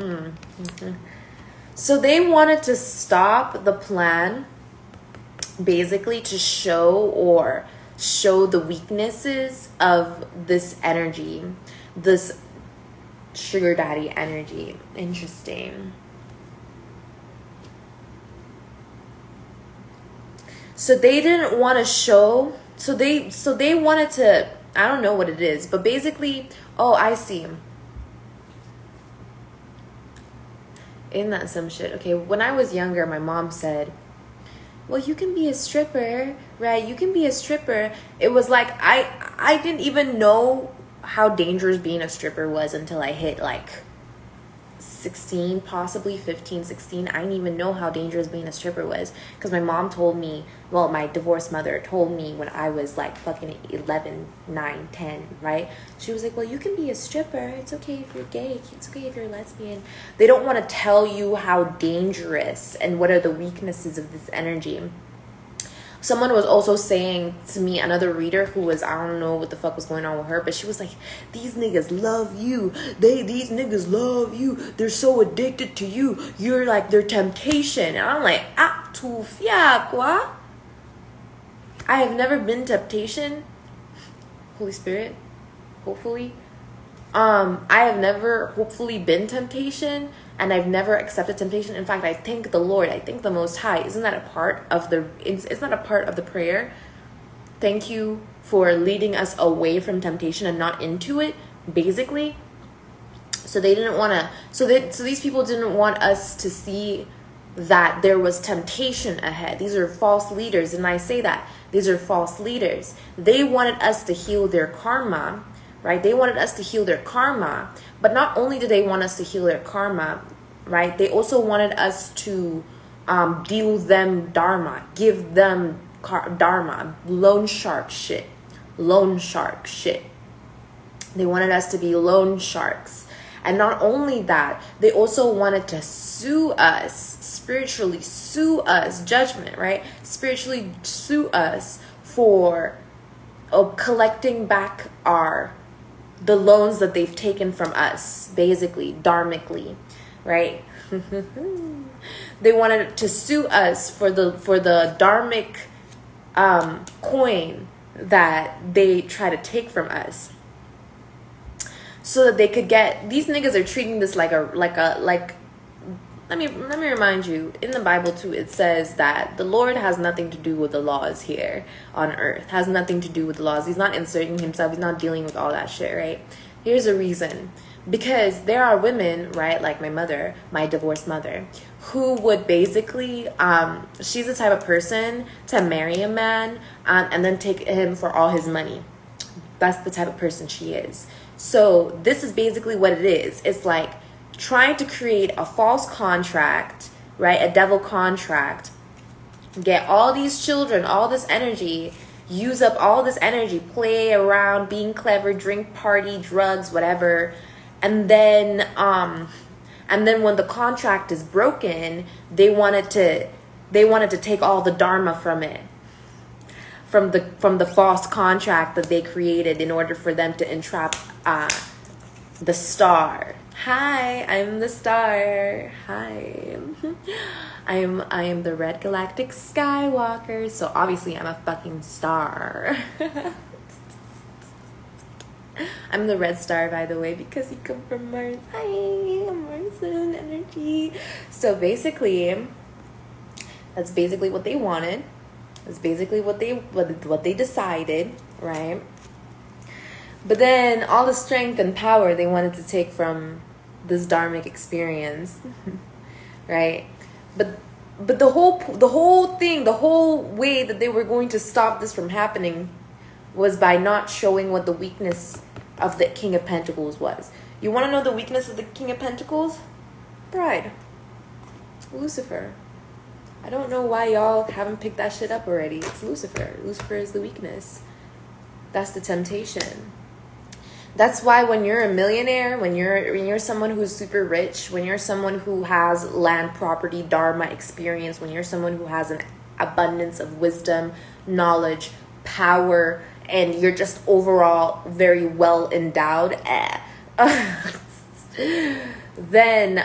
So they wanted to stop the plan, basically to show the weaknesses of this energy, this sugar daddy energy. Interesting. So they didn't want to show, so they wanted to, I don't know what it is, but basically, oh, I see. Isn't that some shit? Okay, when I was younger, my mom said, well, you can be a stripper, right? You can be a stripper. It was like, I didn't even know how dangerous being a stripper was until I hit like 16, possibly 15, 16. I didn't even know how dangerous being a stripper was, because my mom told me, well, my divorced mother told me when I was like fucking 11, 9, 10, right? She was like, well, you can be a stripper. It's okay if you're gay. It's okay if you're lesbian. They don't want to tell you how dangerous and what are the weaknesses of this energy. Someone was also saying to me, another reader who was, I don't know what the fuck was going on with her, but she was like, these niggas love you. These niggas love you. They're so addicted to you. You're like their temptation. And I'm like, ah, tu fia, quoi? I have never been temptation. Holy Spirit, hopefully. I have never hopefully been temptation, and I've never accepted temptation. In fact, I thank the Lord. I thank the Most High. Isn't that a part of the prayer? Thank you for leading us away from temptation and not into it, basically. So they didn't want to, so these people didn't want us to see that there was temptation ahead. These are false leaders, and I say that. These are false leaders. They wanted us to heal their karma, right? They wanted us to heal their karma. But not only did they want us to heal their karma, right? They also wanted us to deal them dharma, give them dharma, loan shark shit. Loan shark shit. They wanted us to be loan sharks. And not only that, they also wanted to sue us, spiritually sue us, judgment, right? Spiritually sue us for collecting back the loans that they've taken from us, basically, dharmically, right? They wanted to sue us for the dharmic coin that they try to take from us, so that they could get. These niggas are treating this like let me remind you, in the Bible too, it says that the Lord has nothing to do with the laws here on earth, has nothing to do with the laws. He's not inserting himself, he's not dealing with all that shit, right? Here's a reason. Because there are women, right, like my mother, my divorced mother, who would basically, she's the type of person to marry a man and then take him for all his money. That's the type of person she is. So this is basically what it is. It's like trying to create a false contract, right, a devil contract, get all these children, all this energy, use up all this energy, play around, being clever, drink, party, drugs, whatever. And then when the contract is broken, they wanted to take all the dharma from it, from the false contract that they created in order for them to entrap the star. Hi, I'm the star. Hi. I am the Red Galactic Skywalker. So obviously I'm a fucking star. I'm the red star, by the way, because you come from Mars. Hi, Martian energy. So basically, that's basically what they wanted. That's basically what they decided, right? But then all the strength and power they wanted to take from this dharmic experience, right? But the whole thing, the whole way that they were going to stop this from happening was by not showing what the weakness of the King of Pentacles was. You want to know the weakness of the King of Pentacles? Pride. Lucifer. I don't know why y'all haven't picked that shit up already. It's Lucifer. Lucifer is the weakness. That's the temptation. That's why when you're a millionaire, when you're someone who's super rich, when you're someone who has land, property, dharma experience, when you're someone who has an abundance of wisdom, knowledge, power, and you're just overall very well endowed, then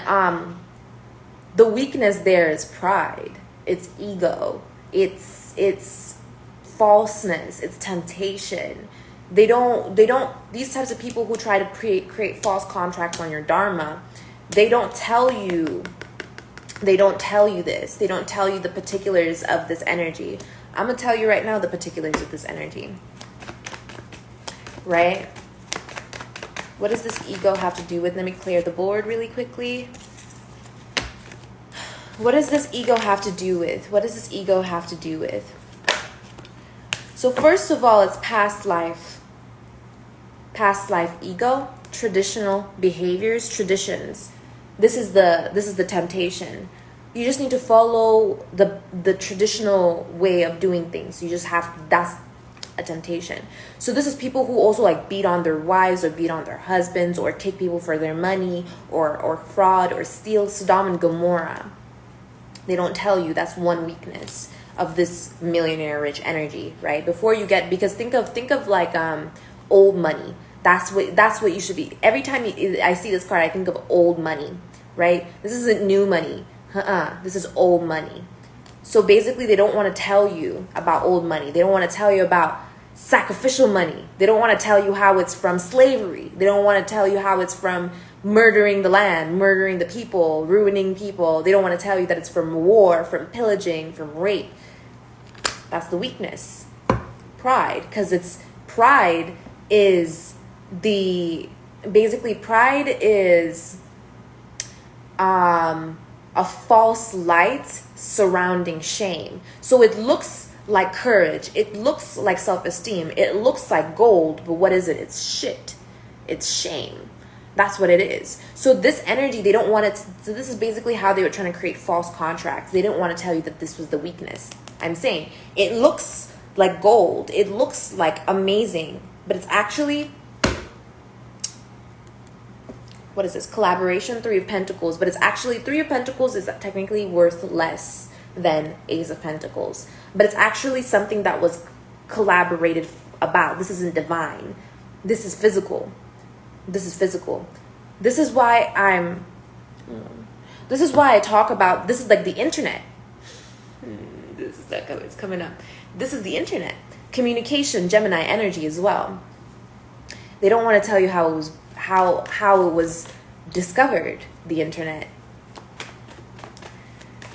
the weakness there is pride. It's ego. It's falseness. It's temptation. They don't, these types of people who try to create false contracts on your dharma, they don't tell you this. They don't tell you the particulars of this energy. I'm going to tell you right now the particulars of this energy. Right? What does this ego have to do with? Let me clear the board really quickly. What does this ego have to do with? What does this ego have to do with? So first of all, it's past life ego, traditional behaviors, traditions. This is the temptation. You just need to follow the traditional way of doing things. You just have, that's a temptation. So this is people who also like beat on their wives or beat on their husbands or take people for their money or fraud or steal. Sodom and Gomorrah. They don't tell you that's one weakness of this millionaire rich energy, right? Before you get, because think of like old money. That's what you should be. Every time I see this card, I think of old money, right? This isn't new money. This is old money. So basically, they don't want to tell you about old money. They don't want to tell you about sacrificial money. They don't want to tell you how it's from slavery. They don't want to tell you how it's from murdering the land, murdering the people, ruining people. They don't want to tell you that it's from war, from pillaging, from rape. That's the weakness. Pride. Because pride is a false light surrounding shame. So it looks like courage. It looks like self-esteem. It looks like gold, but what is it? It's shit. It's shame. That's what it is. So this energy, they don't want it to, so this is basically how they were trying to create false contracts. They didn't want to tell you that this was the weakness. I'm saying it looks like gold. It looks like amazing, but it's actually, what is this? Collaboration, Three of Pentacles. But it's actually, Three of Pentacles is technically worth less than Ace of Pentacles. But it's actually something that was collaborated about. This isn't divine. This is physical. This is physical. This is why I talk about, this is like the internet. It's coming up. This is the internet. Communication, Gemini energy as well. They don't want to tell you how it was, how it was discovered, the internet.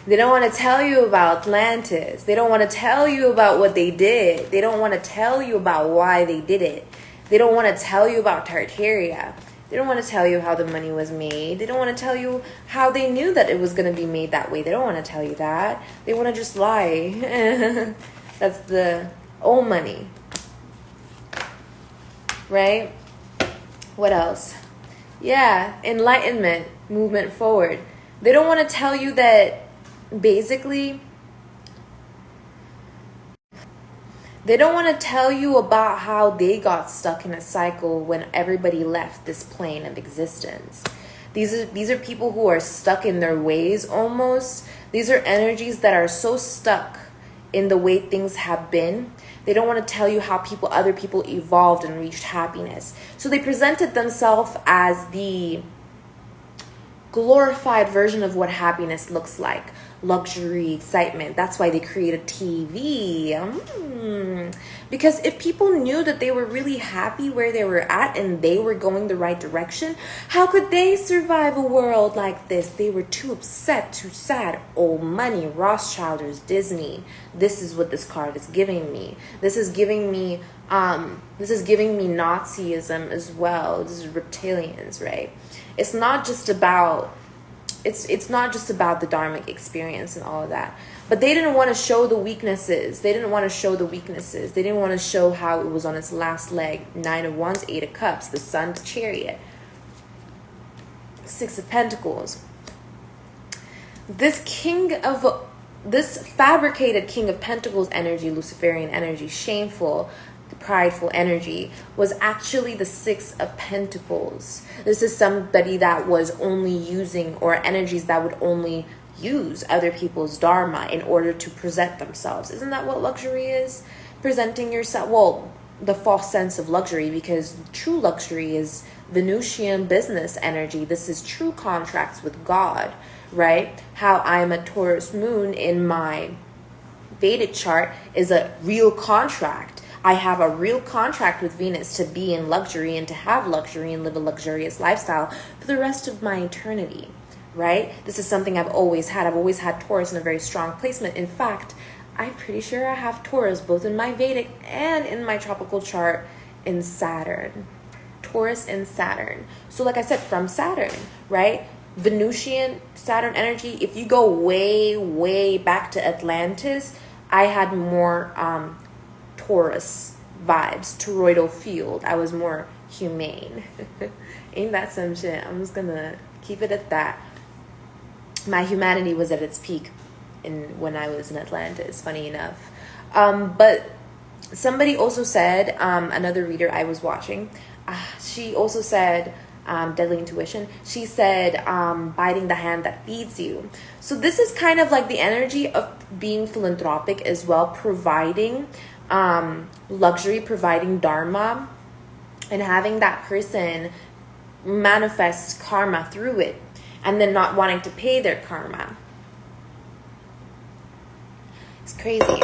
They don't want to tell you about Atlantis. They don't want to tell you about what they did. They don't want to tell you about why they did it. They don't want to tell you about Tartaria. They don't want to tell you how the money was made. They don't want to tell you how they knew that it was going to be made that way. They don't want to tell you that. They want to just lie. That's the old money. Right? What else? Yeah, enlightenment, movement forward. They don't want to tell you that basically, they don't want to tell you about how they got stuck in a cycle when everybody left this plane of existence. These are people who are stuck in their ways almost. These are energies that are so stuck in the way things have been. They don't want to tell you how other people evolved and reached happiness. So they presented themselves as the glorified version of what happiness looks like. Luxury, excitement. That's why they created TV. Because if people knew that they were really happy where they were at and they were going the right direction, how could they survive a world like this? They were too upset, too sad. Oh, money, Rothschilders, Disney. This is what this card is giving me. This is giving me Nazism as well. This is reptilians, right? It's not just about it's not just about the dharmic experience and all of that. But they didn't want to show the weaknesses. They didn't want to show the weaknesses. They didn't want to show how it was on its last leg. 9 of Wands, 8 of Cups, the Sun, the Chariot. 6 of Pentacles. This fabricated King of Pentacles energy, Luciferian energy, shameful, prideful energy, was actually the 6 of Pentacles. This is somebody that was only using, or energies that would only use other people's dharma in order to present themselves. Isn't that what luxury is? Presenting yourself. Well, the false sense of luxury, because true luxury is Venusian business energy. This is true contracts with God, right? How I'm a Taurus moon in my Vedic chart is a real contract. I have a real contract with Venus to be in luxury and to have luxury and live a luxurious lifestyle for the rest of my eternity, right? This is something I've always had. I've always had Taurus in a very strong placement. In fact, I'm pretty sure I have Taurus both in my Vedic and in my tropical chart in Saturn. Taurus and Saturn. So like I said, from Saturn, right? Venusian Saturn energy. If you go way, way back to Atlantis, I had more Taurus vibes, toroidal field. I was more humane. Ain't that some shit? I'm just gonna keep it at that. My humanity was at its peak when I was in Atlantis, funny enough. But somebody also said, another reader I was watching, she also said, Deadly Intuition, she said, biting the hand that feeds you. So this is kind of like the energy of being philanthropic as well, providing luxury, providing dharma, and having that person manifest karma through it, and then not wanting to pay their karma. It's crazy.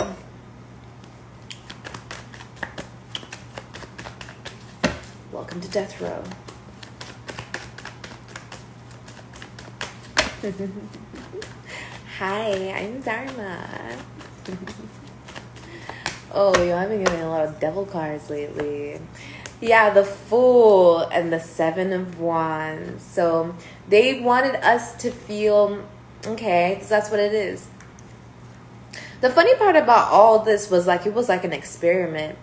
Welcome to death row. Hi, I'm Dharma. Oh, yo, I've been getting a lot of devil cards lately. Yeah, the Fool and the 7 of Wands. So they wanted us to feel, okay, because that's what it is. The funny part about all this was like, it was like an experiment.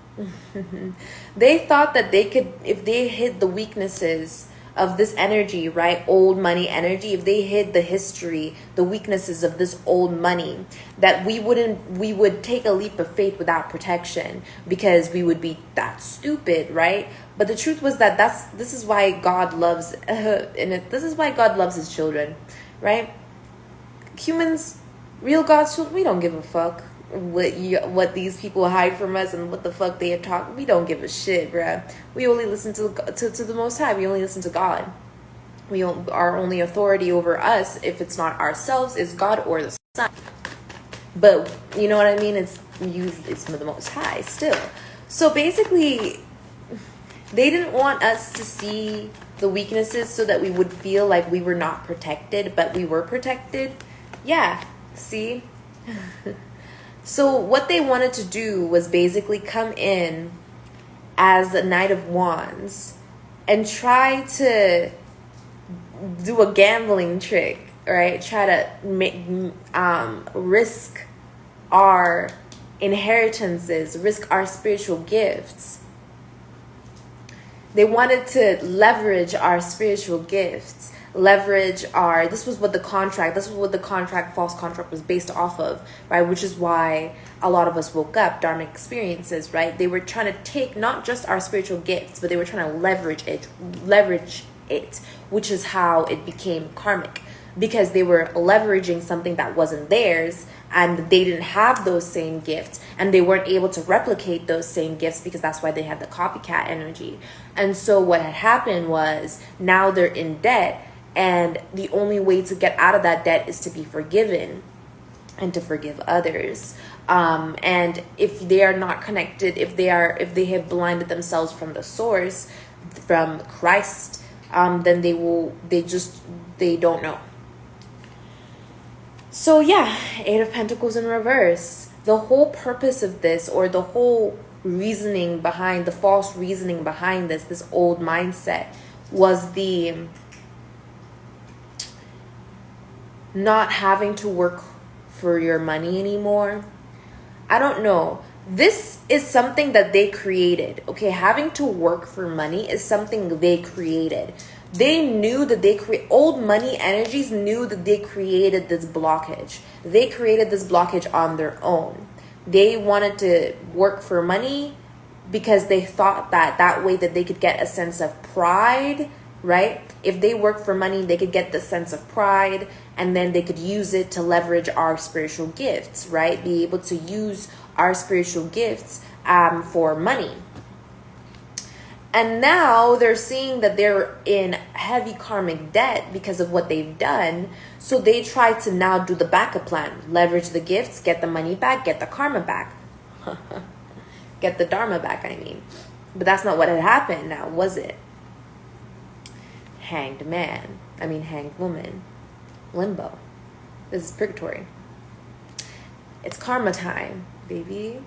They thought that they could, if they hid the weaknesses of this energy, right? Old money energy, if they hid the history, the weaknesses of this old money, that we would take a leap of faith without protection because we would be that stupid, right? But the truth was that this is why God loves, this is why God loves his children, right? Humans, real God's children, we don't give a fuck what these people hide from us and what the fuck they have talked. We don't give a shit, bruh. We only listen to the Most High. We only listen to God. Our only authority over us, if it's not ourselves, is God or the Son. But you know what I mean? It's the Most High still. So basically, they didn't want us to see the weaknesses so that we would feel like we were not protected, but we were protected. Yeah, see? So what they wanted to do was basically come in as the Knight of Wands and try to do a gambling trick, right? Try to make risk our inheritances, risk our spiritual gifts. They wanted to leverage our spiritual gifts, leverage this was what the false contract was based off of, right? Which is why a lot of us woke up, dharmic experiences, right? They were trying to take not just our spiritual gifts, but they were trying to leverage it, which is how it became karmic, because they were leveraging something that wasn't theirs, and they didn't have those same gifts, and they weren't able to replicate those same gifts, because that's why they had the copycat energy. And so what had happened was, now they're in debt, and the only way to get out of that debt is to be forgiven and to forgive others. And if they are not connected, if they have blinded themselves from the source, from Christ, then they don't know. So yeah, Eight of Pentacles in reverse. The whole purpose of this, or the whole reasoning behind, the false reasoning behind this old mindset, was the not having to work for your money anymore. I don't know. This is something that they created. Okay, having to work for money is something they created. They knew that old money energies knew that they created this blockage. They created this blockage on their own. They wanted to work for money because they thought that way that they could get a sense of pride, right? If they work for money, they could get the sense of pride, and then they could use it to leverage our spiritual gifts, right? Be able to use our spiritual gifts for money. And now they're seeing that they're in heavy karmic debt because of what they've done. So they try to now do the backup plan. Leverage the gifts, get the money back, get the karma back. Get the dharma back, I mean. But that's not what had happened now, was it? Hanged woman. Limbo. This is purgatory. It's karma time, baby.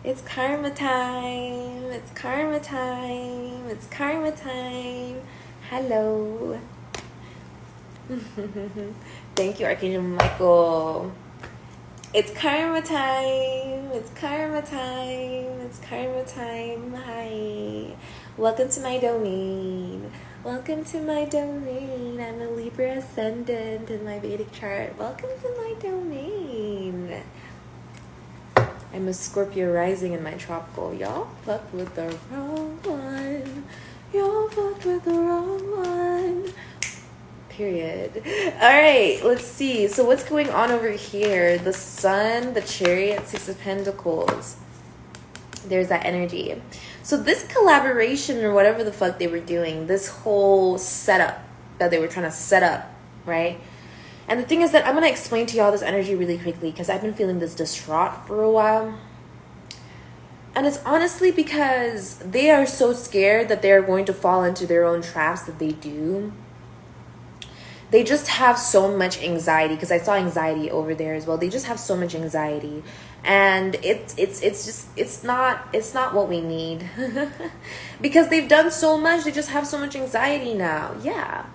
It's karma time. It's karma time. It's karma time. Hello. Thank you, Archangel Michael. It's karma time. It's karma time. It's karma time. Hi. Welcome to my domain. Welcome to my domain. I'm a Libra ascendant in my Vedic chart. Welcome to my domain. I'm a Scorpio rising in my tropical. Y'all fucked with the wrong one. Y'all fucked with the wrong one. Period. Alright, let's see. So what's going on over here? The Sun, the Chariot, Six of Pentacles. There's that energy. So this collaboration, or whatever the fuck they were doing, this whole setup that they were trying to set up, right? And the thing is that I'm going to explain to y'all this energy really quickly, because I've been feeling this distraught for a while. And it's honestly because they are so scared that they're going to fall into their own traps that they do. They just have so much anxiety, because I saw anxiety over there as well. They just have so much anxiety, and it's not what we need. Because they've done so much, they just have so much anxiety now. Yeah.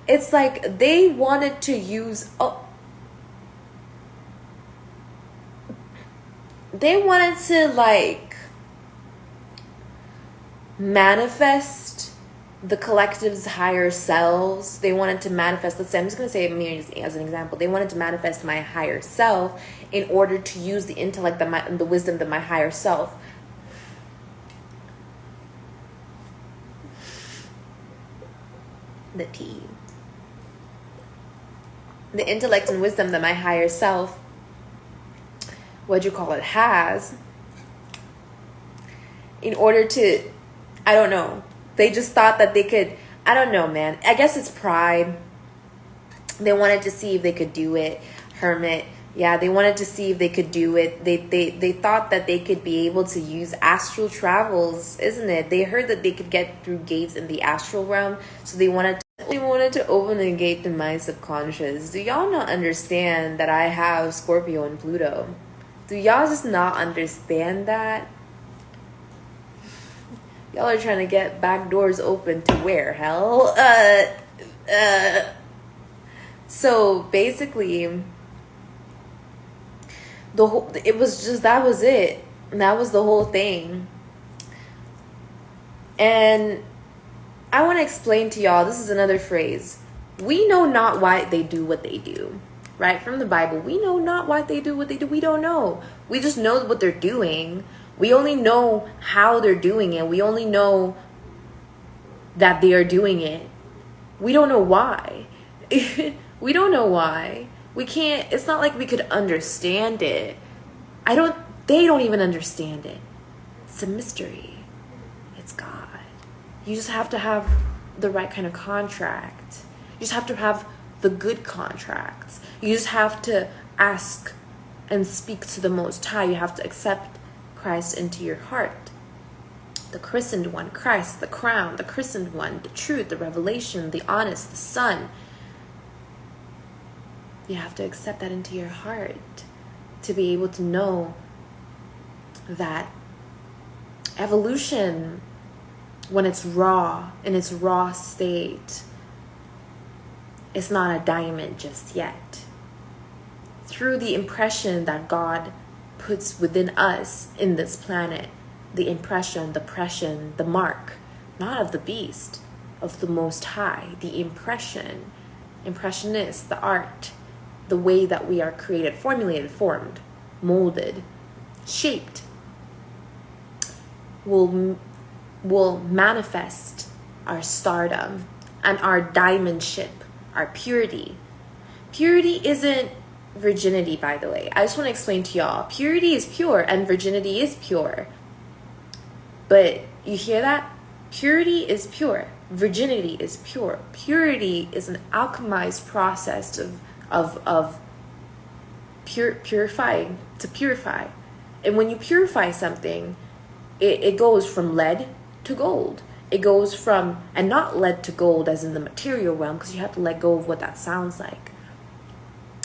It's like they wanted to use, they wanted to like manifest the collective's higher selves. They wanted to manifest, let's say, I'm just going to say me as an example. They wanted to manifest my higher self in order to use the intellect, the wisdom that my higher self. The T. The intellect and wisdom that my higher self, has, in order to, I don't know. They just thought that they could, I don't know, man. I guess it's pride. They wanted to see if they could do it. Hermit. Yeah, they wanted to see if they could do it. They thought that they could be able to use astral travels, isn't it? They heard that they could get through gates in the astral realm, so they wanted to open a gate to my subconscious. Do y'all not understand that I have Scorpio and Pluto? Do y'all just not understand that? Y'all are trying to get back doors open to where? Hell? So basically, it was just, that was it. And that was the whole thing. And I want to explain to y'all, this is another phrase. We know not why they do what they do. Right? From the Bible. We know not why they do what they do. We don't know. We just know what they're doing. We only know how they're doing it. We only know that they are doing it. We don't know why. We don't know why. We can't, it's not like we could understand it. They don't even understand it. It's a mystery. It's God. You just have to have the right kind of contract. You just have to have the good contracts. You just have to ask and speak to the Most High. You have to accept Christ into your heart. The christened one, Christ, the crown, the christened one, the truth, the revelation, the honest, the Son. You have to accept that into your heart to be able to know that evolution, when it's raw, in its raw state, it's not a diamond just yet. Through the impression that God puts within us in this planet, the impression, the pression, the mark, not of the beast, of the Most High, the impression, impressionist, the art, the way that we are created, formulated, formed, molded, shaped, will manifest our stardom and our diamondship, our purity. Purity isn't virginity, by the way. I just want to explain to y'all. Purity is pure and virginity is pure. But you hear that? Purity is pure. Virginity is pure. Purity is an alchemized process of purifying, to purify. And when you purify something, it goes from lead to gold. It goes from, and not lead to gold as in the material realm, because you have to let go of what that sounds like.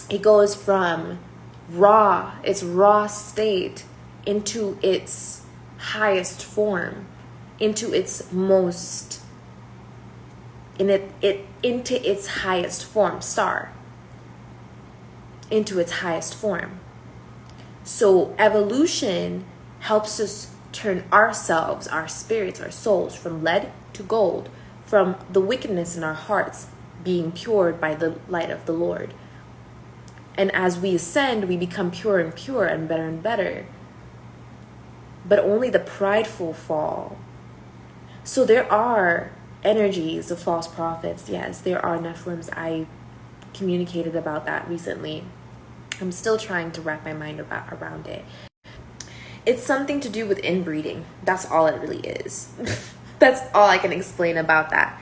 It goes from its raw state into its highest form, into its most, into its highest form, star, into its highest form. So evolution helps us turn ourselves, our spirits, our souls, from lead to gold, from the wickedness in our hearts being pured by the light of the Lord. And as we ascend, we become pure and better. But only the prideful fall. So there are energies of false prophets. Yes, there are Nephilims. I communicated about that recently. I'm still trying to wrap my mind around it. It's something to do with inbreeding. That's all it really is. That's all I can explain about that.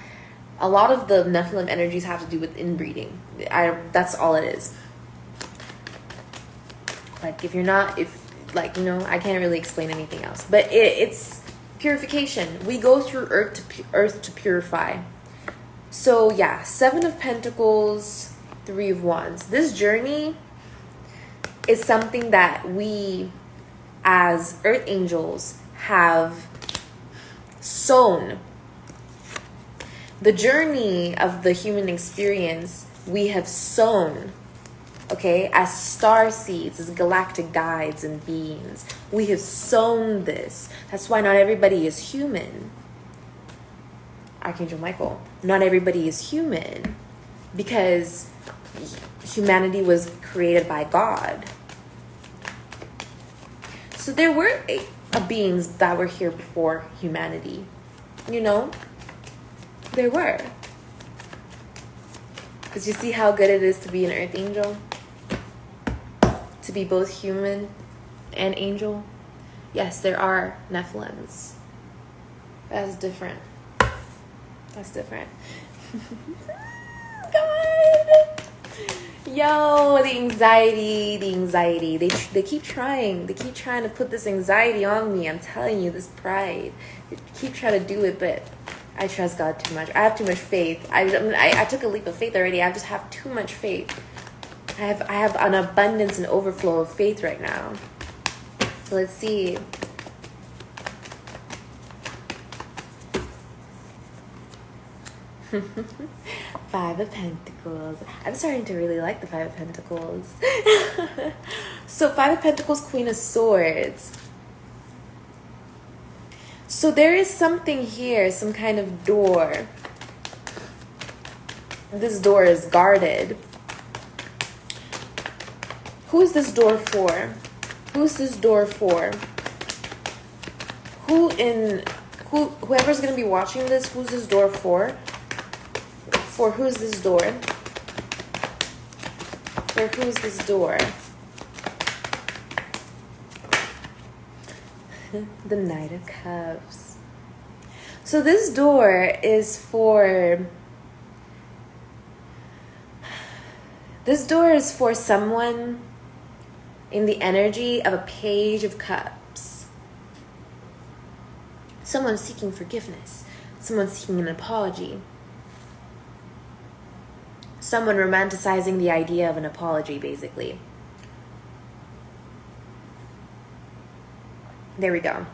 A lot of the Nephilim energies have to do with inbreeding. That's all it is. Like, I can't really explain anything else. But it's purification. We go through earth to purify. So yeah, 7 of Pentacles, 3 of Wands. This journey is something that we, as earth angels, have sown. The journey of the human experience, we have sown. Okay, as star seeds, as galactic guides and beings, we have sown this. That's why not everybody is human. Archangel Michael. Not everybody is human because humanity was created by God. So there were beings that were here before humanity. You know? There were. Because you see how good it is to be an earth angel? To be both human and angel? Yes, there are Nephilims. That's different. That's different. God! Yo, the anxiety. They keep trying. They keep trying to put this anxiety on me. I'm telling you, this pride. They keep trying to do it, but I trust God too much. I have too much faith. I took a leap of faith already. I just have too much faith. I have an abundance and overflow of faith right now. So let's see. Five of Pentacles. I'm starting to really like the Five of Pentacles. So Five of Pentacles, Queen of Swords. So there is something here, some kind of door. This door is guarded. Who is this door for? Who's this door for? Whoever's going to be watching this, who's this door for? For who's this door? For who's this door? The Knight of Cups. So this door is for... This door is for someone in the energy of a Page of Cups. Someone seeking forgiveness. Someone seeking an apology. Someone romanticizing the idea of an apology, basically. There we go.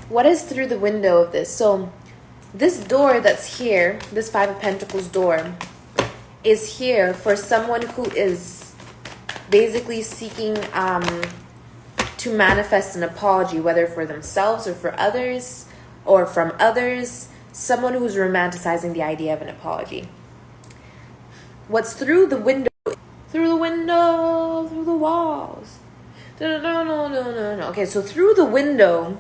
What is through the window of this? So this door that's here, this Five of Pentacles door, is here for someone who is basically seeking to manifest an apology, whether for themselves or for others, or from others. Someone who's romanticizing the idea of an apology. What's through the window? Through the window, through the walls. No. Okay, so through the window,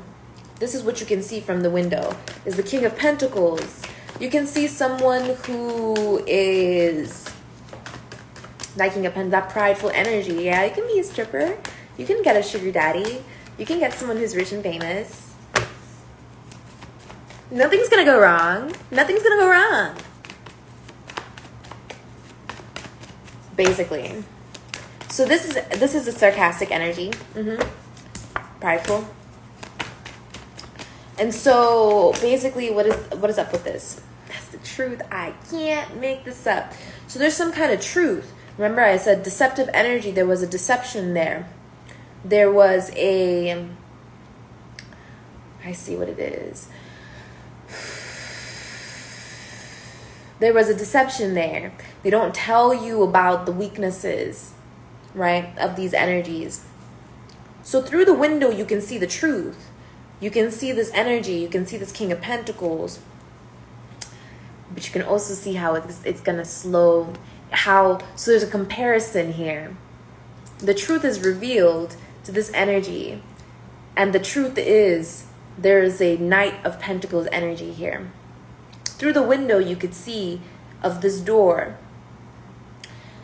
this is what you can see from the window, is the King of Pentacles. You can see someone who is liking that prideful energy. Yeah, you can be a stripper. You can get a sugar daddy. You can get someone who's rich and famous. Nothing's gonna go wrong. Nothing's gonna go wrong. Basically. So this is a sarcastic energy. Prideful. And so basically what is up with this? That's the truth. I can't make this up. So there's some kind of truth. Remember I said deceptive energy. There was a deception there. There was a... I see what it is. There was a deception there. They don't tell you about the weaknesses, right, of these energies. So through the window, you can see the truth. You can see this energy. You can see this King of Pentacles. But you can also see how it's going to slow. So there's a comparison here. The truth is revealed to this energy. And the truth is, there is a Knight of Pentacles energy here. Through the window, you could see of this door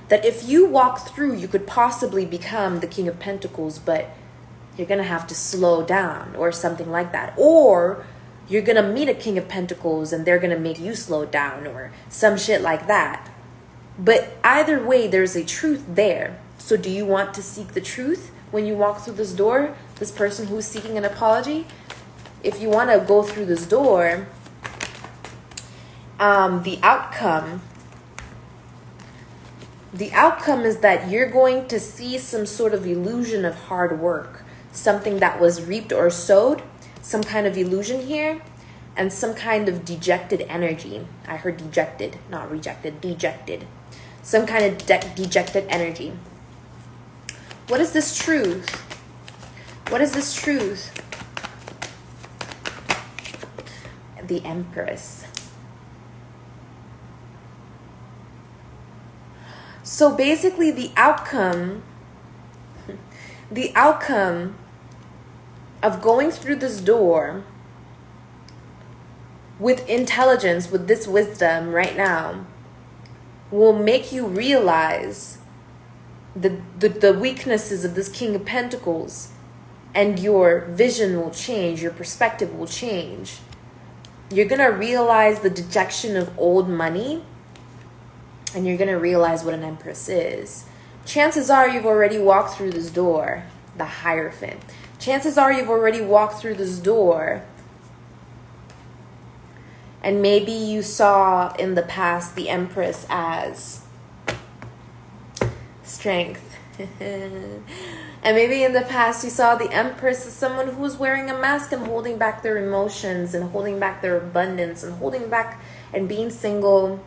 that if you walk through, you could possibly become the King of Pentacles, but you're going to have to slow down or something like that. Or you're going to meet a King of Pentacles and they're going to make you slow down or some shit like that. But either way, there's a truth there. So do you want to seek the truth when you walk through this door? This person who's seeking an apology? If you want to go through this door... the outcome is that you're going to see some sort of illusion of hard work, something that was reaped or sowed, some kind of illusion here, and some kind of dejected energy. I heard dejected, not rejected, dejected. Some kind of dejected energy. What is this truth? What is this truth? the Empress. So basically the outcome of going through this door with intelligence, with this wisdom right now, will make you realize the weaknesses of this King of Pentacles, and your vision will change, your perspective will change. You're going to realize the dejection of old money, and you're going to realize what an Empress is. Chances are you've already walked through this door, the Hierophant. Chances are you've already walked through this door, and maybe you saw in the past the Empress as strength. And maybe in the past you saw the Empress as someone who was wearing a mask and holding back their emotions and holding back their abundance and holding back and being single.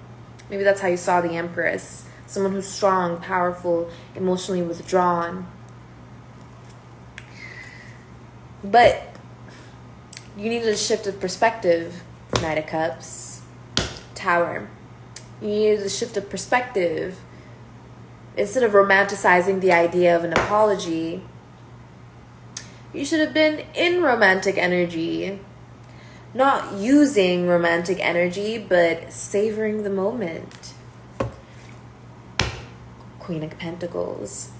Maybe that's how you saw the Empress. Someone who's strong, powerful, emotionally withdrawn. But you needed a shift of perspective, Knight of Cups, Tower. You needed a shift of perspective. Instead of romanticizing the idea of an apology, you should have been in romantic energy. Not using romantic energy, but savoring the moment. Queen of Pentacles.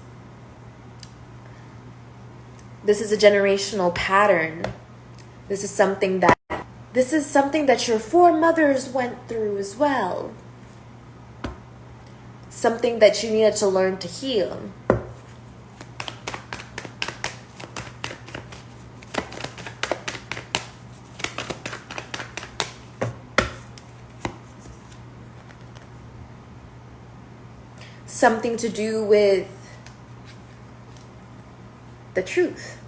This is a generational pattern. This is something that your foremothers went through as well. Something that you needed to learn to heal. Something to do with the truth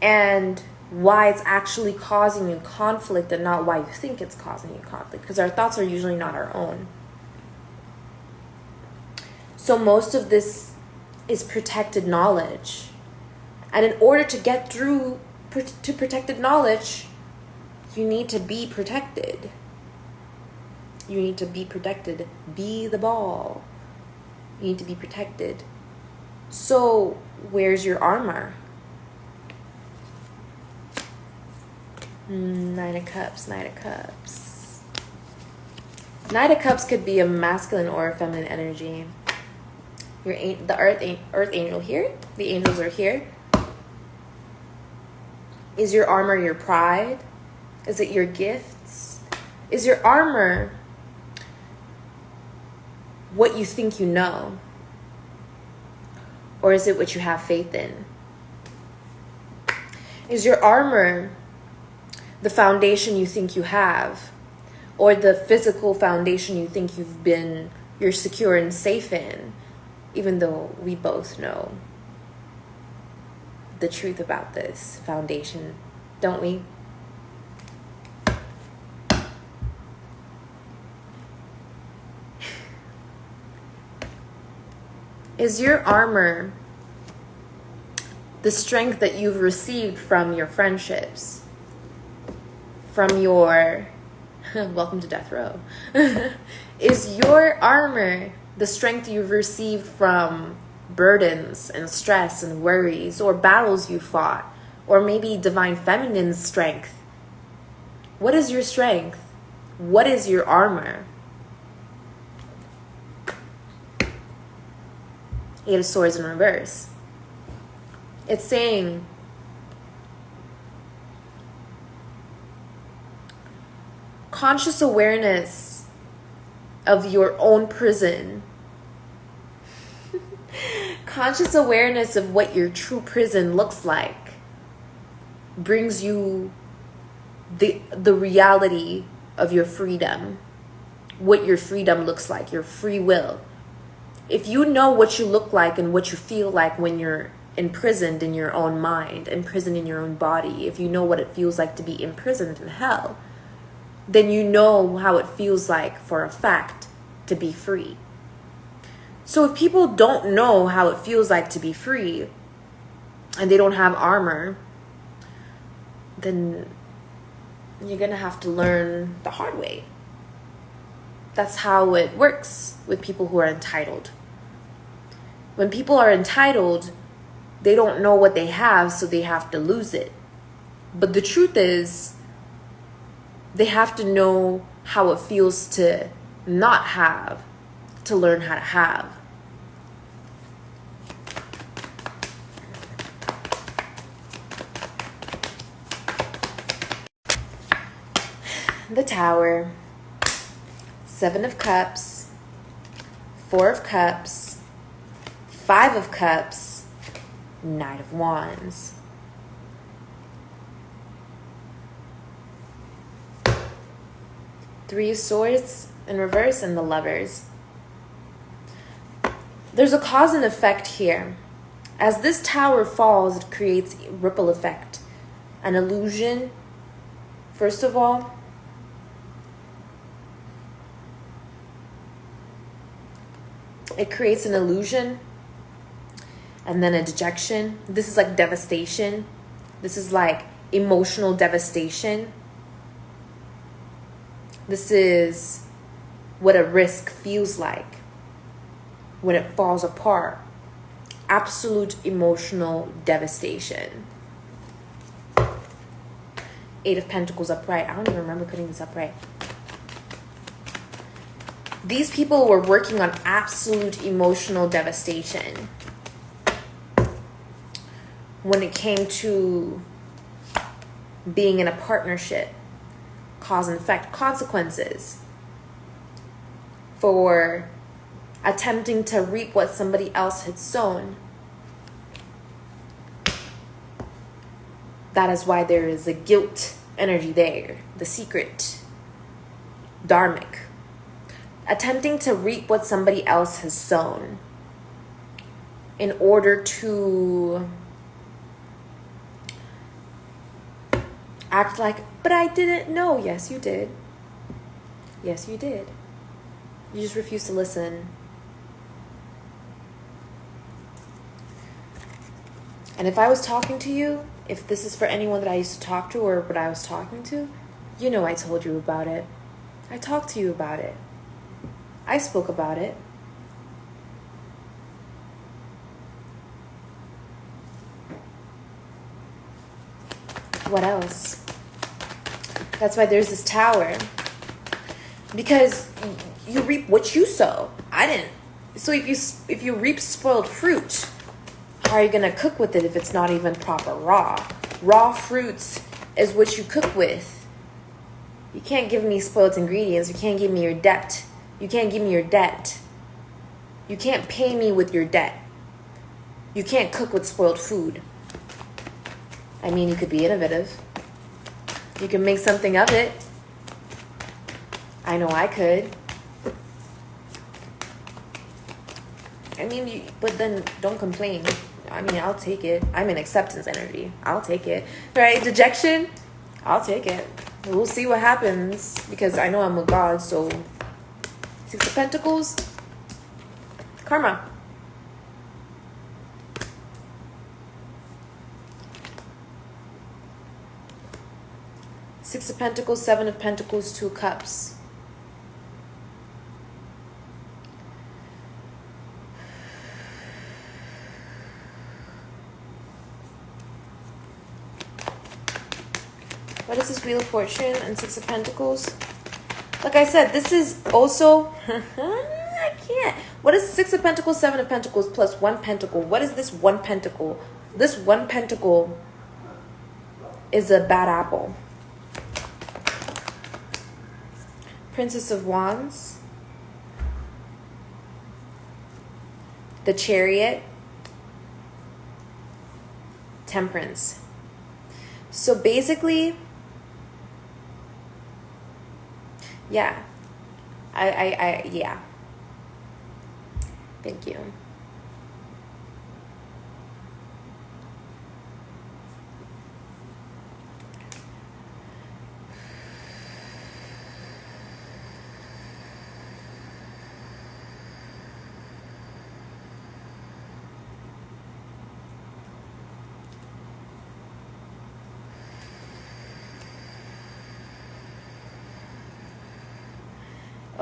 and why it's actually causing you conflict and not why you think it's causing you conflict, because our thoughts are usually not our own. So most of this is protected knowledge, and in order to get through to protected knowledge, you need to be protected. You need to be protected. Be the ball. You need to be protected. So where's your armor? Nine of Cups, Knight of Cups. Knight of Cups could be a masculine or a feminine energy. The earth angel here. The angels are here. Is your armor your pride? Is it your gifts? Is your armor what you think you know? Or is it what you have faith in? Is your armor the foundation you think you have? Or the physical foundation you think you're secure and safe in? Even though we both know the truth about this foundation, don't we? Is your armor the strength that you've received from your friendships? From your welcome to death row. Is your armor the strength you've received from burdens and stress and worries, or battles you fought, or maybe divine feminine strength? What is your strength? What is your armor? Eight of Swords in reverse. It's saying conscious awareness of your own prison. Conscious awareness of what your true prison looks like brings you the reality of your freedom. What your freedom looks like, your free will. If you know what you look like and what you feel like when you're imprisoned in your own mind, imprisoned in your own body, if you know what it feels like to be imprisoned in hell, then you know how it feels like for a fact to be free. So if people don't know how it feels like to be free and they don't have armor, then you're gonna have to learn the hard way. That's how it works with people who are entitled. When people are entitled, they don't know what they have, so they have to lose it. But the truth is, they have to know how it feels to not have, to learn how to have. The Tower, 7 of Cups, 4 of Cups, 5 of Cups, Knight of Wands. Three of Swords in reverse, and the Lovers. There's a cause and effect here. As this tower falls, it creates a ripple effect, an illusion. First of all, it creates an illusion and then a dejection. This is like devastation. This is like emotional devastation. This is what a risk feels like when it falls apart. Absolute emotional devastation. 8 of Pentacles upright. I don't even remember putting this upright. These people were working on absolute emotional devastation when it came to being in a partnership. Cause and effect, consequences for attempting to reap what somebody else had sown. That is why there is a guilt energy there, the secret, dharmic. Attempting to reap what somebody else has sown in order to act like, but I didn't know. Yes, you did. Yes, you did. You just refuse to listen. And if I was talking to you, if this is for anyone that I used to talk to or what I was talking to, you know I told you about it. I talked to you about it. I spoke about it. What else? That's why there's this tower. Because you reap what you sow. I didn't. So if you reap spoiled fruit, how are you going to cook with it if it's not even proper raw? Raw fruits is what you cook with. You can't give me spoiled ingredients. You can't give me your debt. You can't give me your debt. You can't pay me with your debt. You can't cook with spoiled food. I mean, you could be innovative. You can make something of it. I know I could. I mean, but then don't complain. I mean, I'll take it. I'm in acceptance energy. I'll take it. Right? Dejection? I'll take it. We'll see what happens because I know I'm a god, so 6 of Pentacles. Karma. Six of Pentacles, 7 of Pentacles, 2 Cups. What is this Wheel of Fortune and 6 of Pentacles? Like I said, this is also... I can't. What is 6 of Pentacles, 7 of Pentacles, plus 1 Pentacle? What is this 1 Pentacle? This 1 Pentacle is a bad apple. Princess of Wands. The Chariot. Temperance. So basically... Yeah. Yeah. Thank you.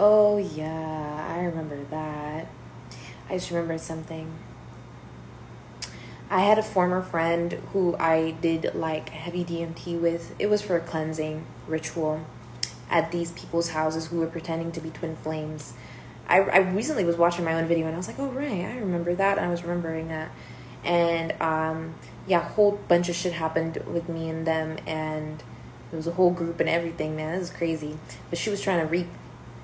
Oh, yeah, I remember that. I just remembered something. I had a former friend who I did like heavy DMT with. It was for a cleansing ritual at these people's houses who were pretending to be twin flames. I recently was watching my own video and I was like, oh, right, I remember that. And I was remembering that. And yeah, a whole bunch of shit happened with me and them. And it was a whole group and everything, man. This is crazy. But she was trying to reap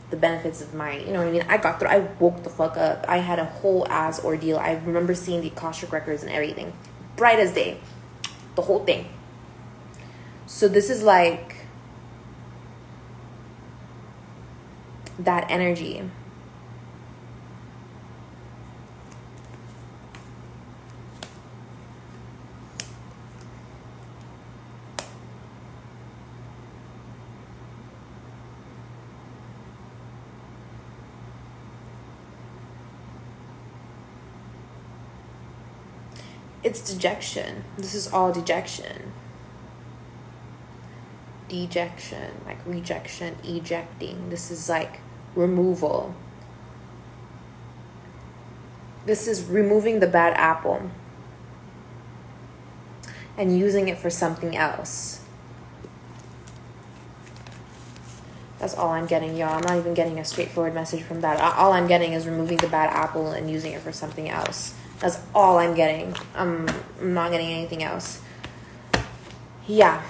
the benefits of my, you know what I mean? I got through, I woke the fuck up. I had a whole ass ordeal. I remember seeing the Akashic records and everything. Bright as day. The whole thing. So this is like that energy. It's dejection. This is all dejection. Dejection, like rejection, ejecting. This is like removal. This is removing the bad apple and using it for something else. That's all I'm getting, y'all. I'm not even getting a straightforward message from that. All I'm getting is removing the bad apple and using it for something else. That's all I'm getting. I'm not getting anything else. Yeah.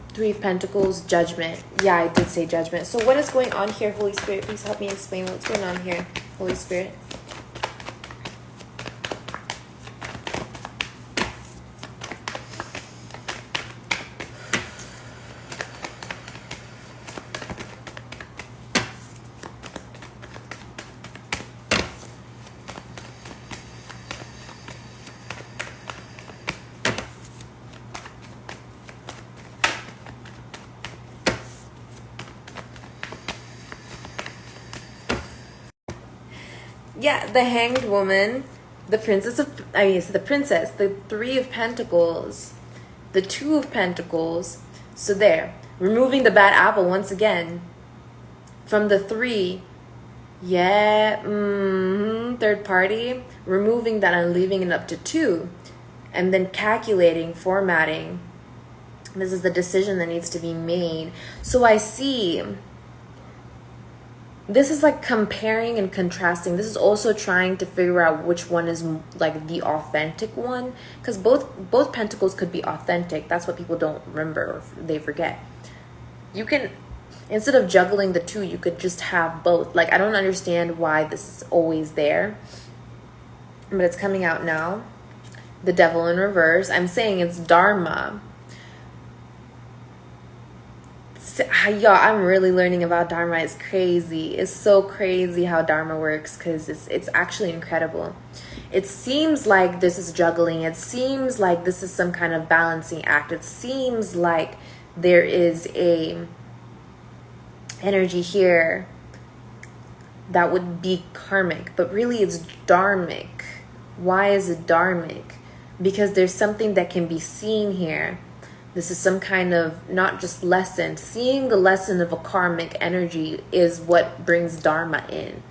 Three of Pentacles, judgment. Yeah, I did say judgment. So what is going on here, Holy Spirit? Please help me explain what's going on here, Holy Spirit. Yeah, the Hanged Woman, the Princess of, the Princess, the Three of Pentacles, the Two of Pentacles. So there, removing the bad apple once again from the three. Yeah, third party, removing that and leaving it up to two, and then calculating, formatting. This is the decision that needs to be made. So I see. This is like comparing and contrasting. This is also trying to figure out which one is like the authentic one, because both pentacles could be authentic. That's what people don't remember, or they forget. You can, instead of juggling the two, you could just have both. Like, I don't understand why this is always there, but it's coming out now. The Devil in reverse. I'm saying it's Dharma. Y'all, I'm really learning about Dharma. It's crazy. It's so crazy how Dharma works, because it's actually incredible. It seems like this is juggling. It seems like this is some kind of balancing act. It seems like there is a energy here that would be karmic, but really it's dharmic. Why is it dharmic? Because there's something that can be seen here. This is some kind of, not just lesson. Seeing the lesson of a karmic energy is what brings Dharma in,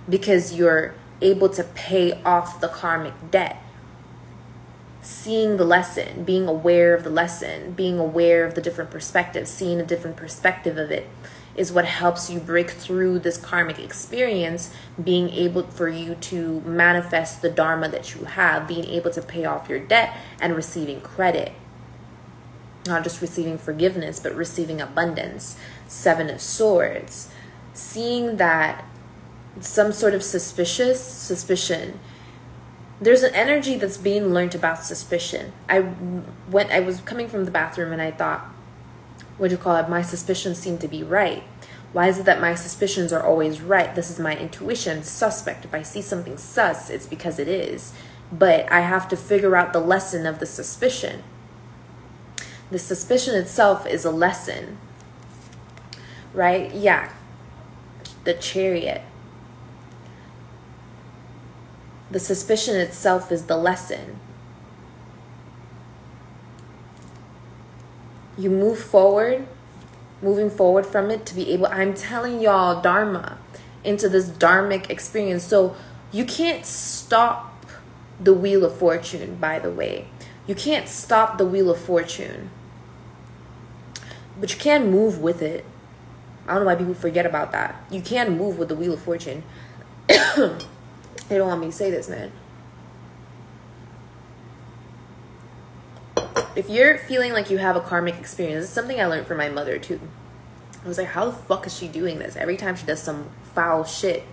because you're able to pay off the karmic debt. Seeing the lesson, being aware of the lesson, being aware of the different perspectives, seeing a different perspective of it is what helps you break through this karmic experience, being able for you to manifest the Dharma that you have, being able to pay off your debt and receiving credit. Not just receiving forgiveness, but receiving abundance. Seven of Swords. Seeing that some sort of suspicion. There's an energy that's being learned about suspicion. I was coming from the bathroom and I thought, my suspicions seem to be right. Why is it that my suspicions are always right? This is my intuition, suspect. If I see something sus, it's because it is. But I have to figure out the lesson of the suspicion. The suspicion itself is a lesson, right? Yeah. The Chariot. The suspicion itself is the lesson. You move forward moving forward from it to be able, I'm telling y'all, dharma, into this dharmic experience. So you can't stop the wheel of fortune, by the way. You can't stop the wheel of fortune, but you can move with it. I don't know why people forget about that. You can move with the wheel of fortune. They don't want me to say this, man. If you're feeling like you have a karmic experience, it's something I learned from my mother too. I was like, how the fuck is she doing this? Every time she does some foul shit,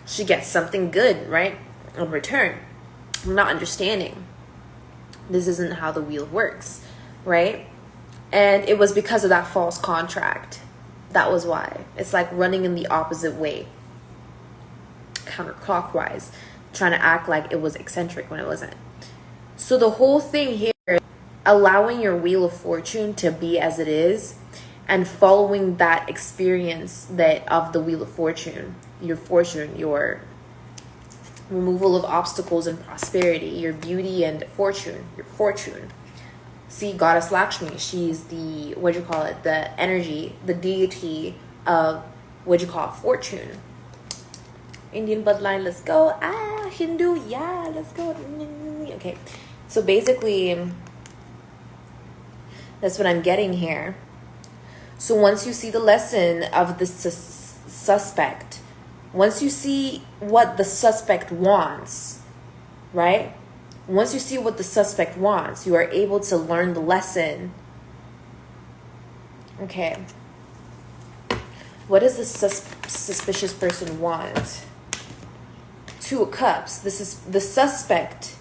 she gets something good, right? In return. I'm not understanding. This isn't how the wheel works, right? And it was because of that false contract. That was why. It's like running in the opposite way, counterclockwise, trying to act like it was eccentric when it wasn't. So the whole thing here is allowing your wheel of fortune to be as it is and following that experience that of the wheel of fortune, your removal of obstacles and prosperity, your beauty and fortune, your fortune. See, Goddess Lakshmi, she's the, the energy, the deity of, fortune. Indian bloodline, let's go. Hindu, yeah, let's go. Okay, so basically, that's what I'm getting here. So once you see the lesson of the suspect, once you see what the suspect wants, right? Once you see what the suspect wants, you are able to learn the lesson. Okay. What does the suspicious person want? Two of Cups. This is the suspect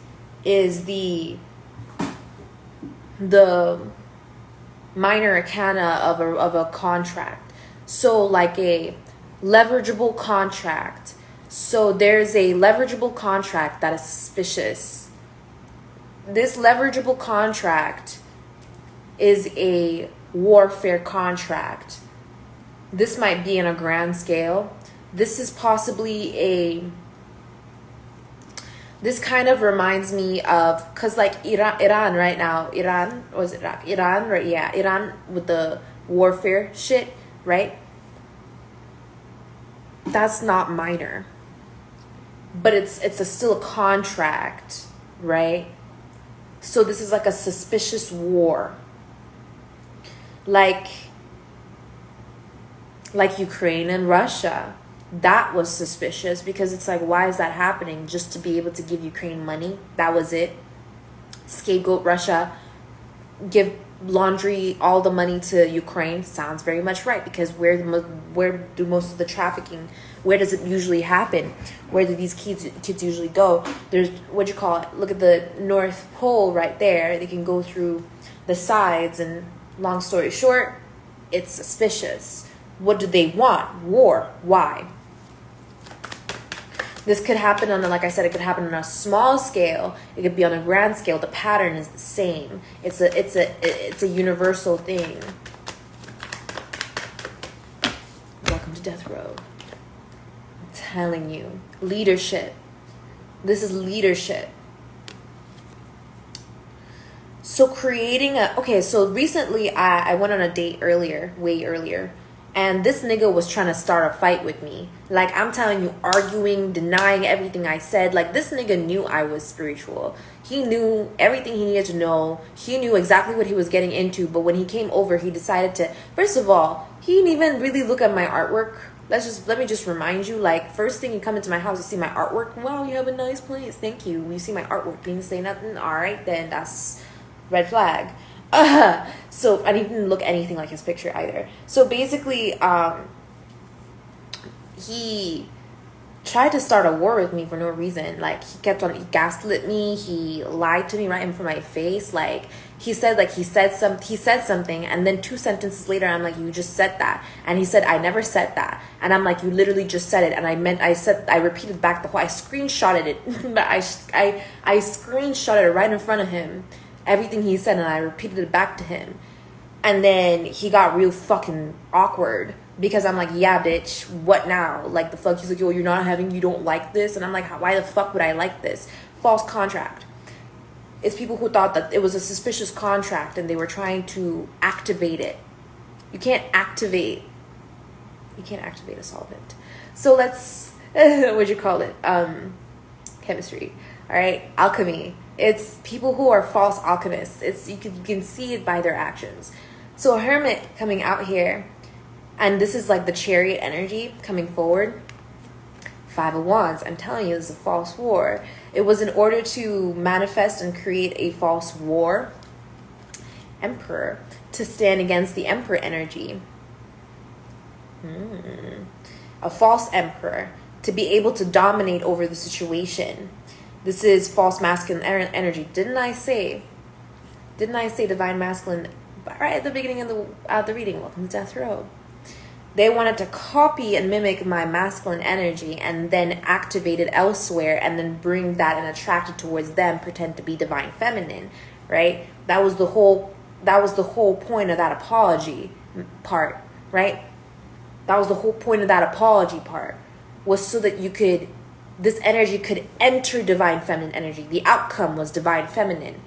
is the minor arcana of a contract. So like a leverageable contract. So there's a leverageable contract that is suspicious. This leverageable contract is a warfare contract. This might be on a grand scale. This is possibly this kind of reminds me of, because like Iran right now, Iran right? Yeah, Iran with the warfare shit, right? That's not minor, but it's still a contract, right? So this is like a suspicious war, like Ukraine and Russia. That was suspicious because it's like, why is that happening? Just to be able to give Ukraine money? That was it. Scapegoat Russia, give laundry all the money to Ukraine. Sounds very much right, because where do most of the trafficking, where does it usually happen? Where do these kids usually go? There's, look at the North Pole right there. They can go through the sides, and long story short, it's suspicious. What do they want? War. Why? This could happen on, like I said, it could happen on a small scale. It could be on a grand scale. The pattern is the same. It's a universal thing. Welcome to Death Row. I'm telling you, leadership. This is leadership. So creating so recently I went on a date way earlier. And this nigga was trying to start a fight with me. Like, I'm telling you, arguing, denying everything I said. Like, this nigga knew I was spiritual. He knew everything he needed to know. He knew exactly what he was getting into. But when he came over, he decided to... First of all, he didn't even really look at my artwork. Let me just remind you. Like, first thing you come into my house, you see my artwork. Wow, you have a nice place. Thank you. You see my artwork. Didn't say nothing. All right, then that's red flag. So I didn't look anything like his picture either. So basically, he tried to start a war with me for no reason. Like, he gaslit me. He lied to me right in front of my face. Like, he said something, and then 2 sentences later, I'm like, you just said that. And he said, I never said that. And I'm like, you literally just said it. And I repeated back the whole, I screenshotted it. I screenshotted it right in front of him. Everything he said, and I repeated it back to him. And then he got real fucking awkward, because I'm like, yeah, bitch, what now? Like, the fuck? He's like, yo, you don't like this? And I'm like, why the fuck would I like this? False contract. It's people who thought that it was a suspicious contract and they were trying to activate it. You can't activate a solvent. So let's, what'd you call it? Chemistry. All right, alchemy. It's people who are false alchemists. You can see it by their actions. So a hermit coming out here, and this is like the chariot energy coming forward. Five of Wands. I'm telling you, this is a false war. It was in order to manifest and create a false war. Emperor, to stand against the emperor energy. A false emperor, to be able to dominate over the situation. This is false masculine energy. Didn't I say divine masculine right at the beginning of the reading? Welcome to Death Row. They wanted to copy and mimic my masculine energy and then activate it elsewhere and then bring that and attract it towards them, pretend to be divine feminine, right? That was the whole point of that apology part, right? That was the whole point of that apology part, was so that this energy could enter divine feminine energy. The outcome was divine feminine.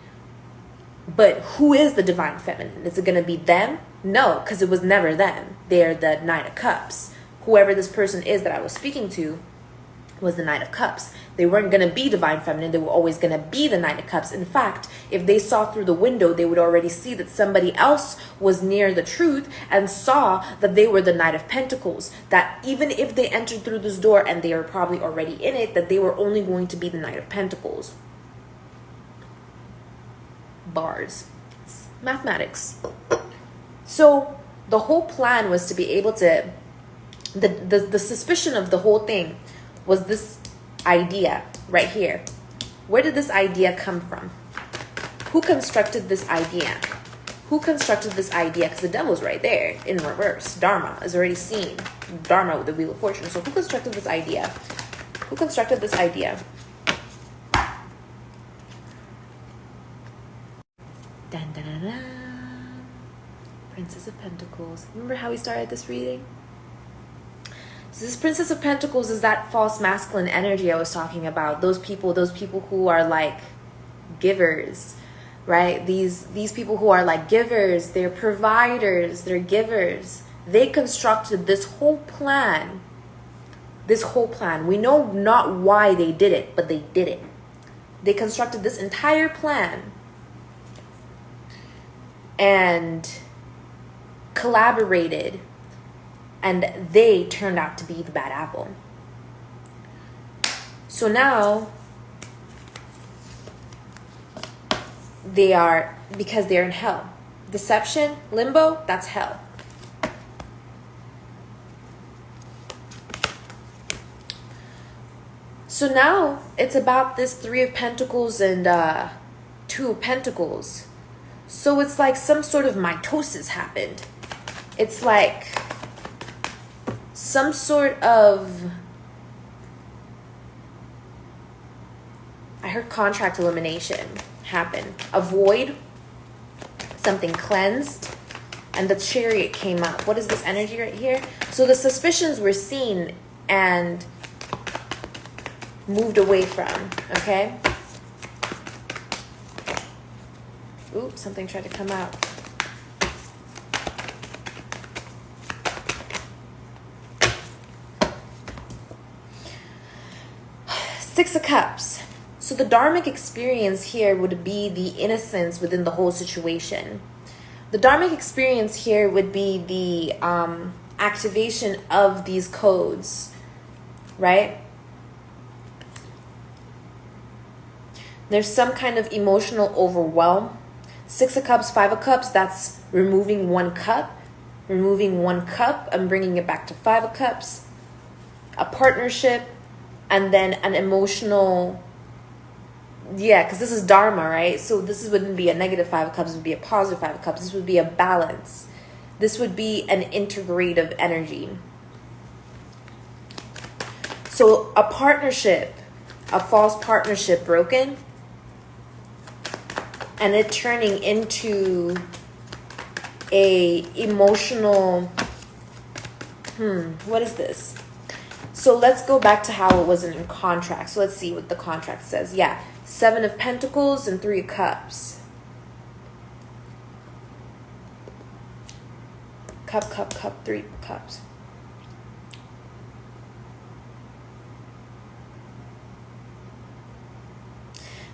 But who is the divine feminine? Is it going to be them? No, because it was never them. They're the Knight of Cups. Whoever this person is that I was speaking to was the Knight of Cups. They weren't going to be divine feminine. They were always going to be the Knight of Cups. In fact, if they saw through the window, they would already see that somebody else was near the truth and saw that they were the Knight of Pentacles. That even if they entered through this door and they were probably already in it, that they were only going to be the Knight of Pentacles. Bars. It's mathematics. So the whole plan was to be able to, the suspicion of the whole thing was this idea right here. Where did this idea come from? Who constructed this idea? Who constructed this idea? Because the devil's right there in reverse. Dharma is already seen. Dharma with the Wheel of Fortune. So who constructed this idea? Who constructed this idea? Dun, dun, dun, dun. Princess of Pentacles. Remember how we started this reading? So this Princess of Pentacles is that false masculine energy I was talking about. Those people who are like givers, right? These people who are like givers, they're providers, they're givers. They constructed this whole plan. This whole plan. We know not why they did it, but they did it. They constructed this entire plan and collaborated, and they turned out to be the bad apple. So now they are, because they're in hell. Deception, limbo, that's hell. So now it's about this Three of Pentacles and Two of Pentacles. So it's like some sort of mitosis happened. It's like some sort of, I heard contract elimination happen. A void, something cleansed, and the Chariot came up. What is this energy right here? So the suspicions were seen and moved away from, okay? Oops, something tried to come out. Six of Cups. So the dharmic experience here would be the innocence within the whole situation. The dharmic experience here would be the activation of these codes, right? There's some kind of emotional overwhelm. Six of Cups, Five of Cups, that's removing one cup. Removing one cup and bringing it back to Five of Cups. A partnership, and then an emotional, yeah, because this is Dharma, right? So this wouldn't be a negative Five of Cups, it would be a positive Five of Cups. This would be a balance. This would be an integrative energy. So a partnership, a false partnership broken, and it turning into a emotional, what is this? So let's go back to how it was in contract. So let's see what the contract says. Yeah, Seven of Pentacles and Three of Cups. Cup, cup, cup, Three Cups.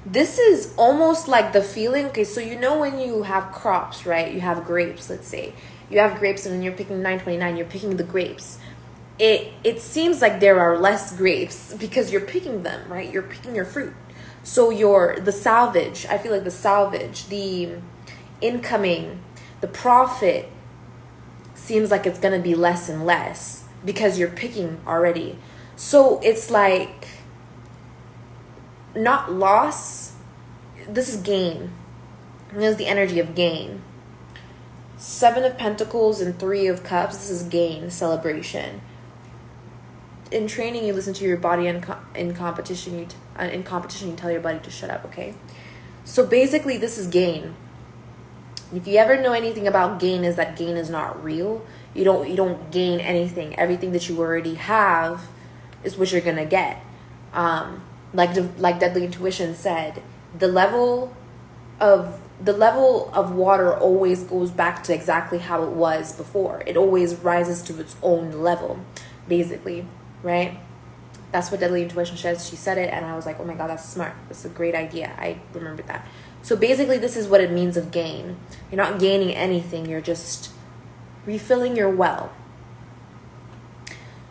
This is almost like the feeling, okay, so you know when you have crops, right? You have grapes, let's say. You have grapes and when you're picking 929, you're picking the grapes. It seems like there are less grapes because you're picking them, right? You're picking your fruit. So the salvage, I feel like the salvage, the incoming, the profit seems like it's going to be less and less because you're picking already. So it's like not loss. This is gain. This is the energy of gain. Seven of Pentacles and Three of Cups. This is gain, celebration. In training, you listen to your body. In competition, you tell your body to shut up. Okay. So basically, this is gain. If you ever know anything about gain, is that gain is not real. You don't gain anything. Everything that you already have is what you're gonna get. Like Deadly Intuition said, the level of water always goes back to exactly how it was before. It always rises to its own level, basically, right? That's what Deadly Intuition says. She said it, and I was like, oh my God, that's smart. That's a great idea. I remembered that. So basically, this is what it means of gain. You're not gaining anything. You're just refilling your well.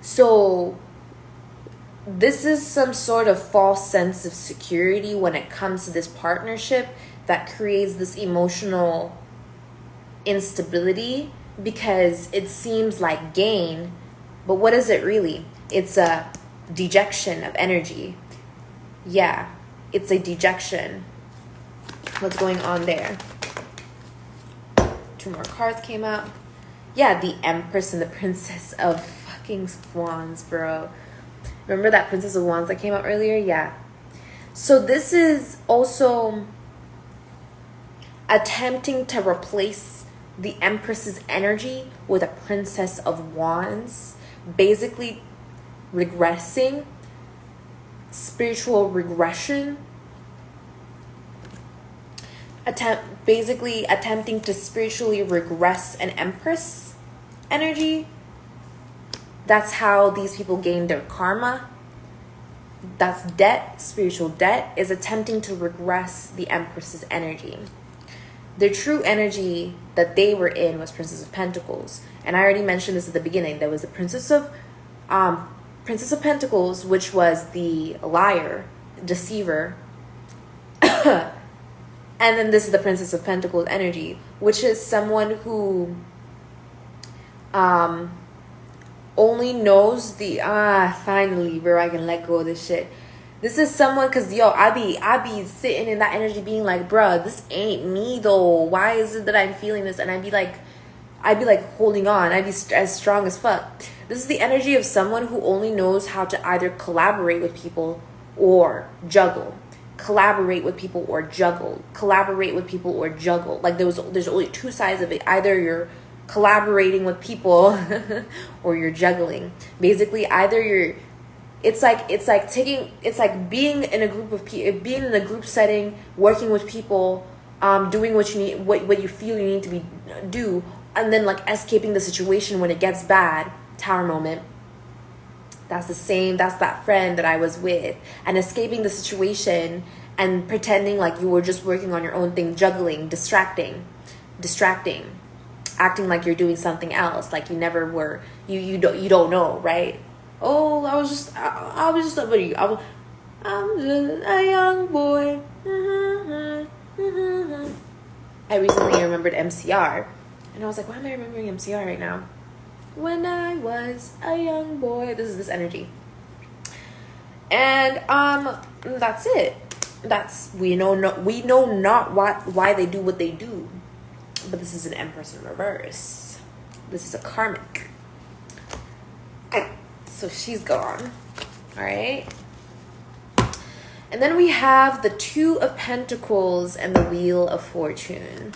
So this is some sort of false sense of security when it comes to this partnership that creates this emotional instability because it seems like gain, but what is it really? It's a dejection of energy. Yeah, it's a dejection. What's going on there? Two more cards came out. Yeah, the Empress and the Princess of fucking Wands, bro. Remember that Princess of Wands that came out earlier? Yeah. So this is also attempting to replace the Empress's energy with a Princess of Wands. Basically regressing, spiritual regression. Basically attempting to spiritually regress an Empress energy. That's how these people gain their karma. That's debt. Spiritual debt is attempting to regress the Empress's energy. The true energy that they were in was Princess of Pentacles. And I already mentioned this at the beginning. There was the Princess of Pentacles, which was the liar, deceiver. And then this is the Princess of Pentacles energy, which is someone who only knows the finally, bro, I can let go of this shit. This is someone, because I be sitting in that energy being like, bruh, this ain't me though. Why is it that I'm feeling this? And I'd be like holding on. I'd be as strong as fuck. This is the energy of someone who only knows how to either collaborate with people or juggle. Collaborate with people or juggle. Collaborate with people or juggle. Like there's only two sides of it. Either you're collaborating with people or you're juggling. Basically, either it's like being in a group of people, being in a group setting, working with people, doing what you need, what you feel you need to do, and then like escaping the situation when it gets bad. Tower moment. That's that friend that I was with, and escaping the situation and pretending like you were just working on your own thing, juggling, distracting, acting like you're doing something else, like you never were. You don't know, right? Oh, I was just somebody. I'm just a young boy. I recently remembered MCR, and I was like, why am I remembering MCR right now? When I was a young boy. This is this energy. And that's it. We know not why they do what they do. But this is an Empress in reverse. This is a karmic. So she's gone. All right. And then we have the Two of Pentacles and the Wheel of Fortune.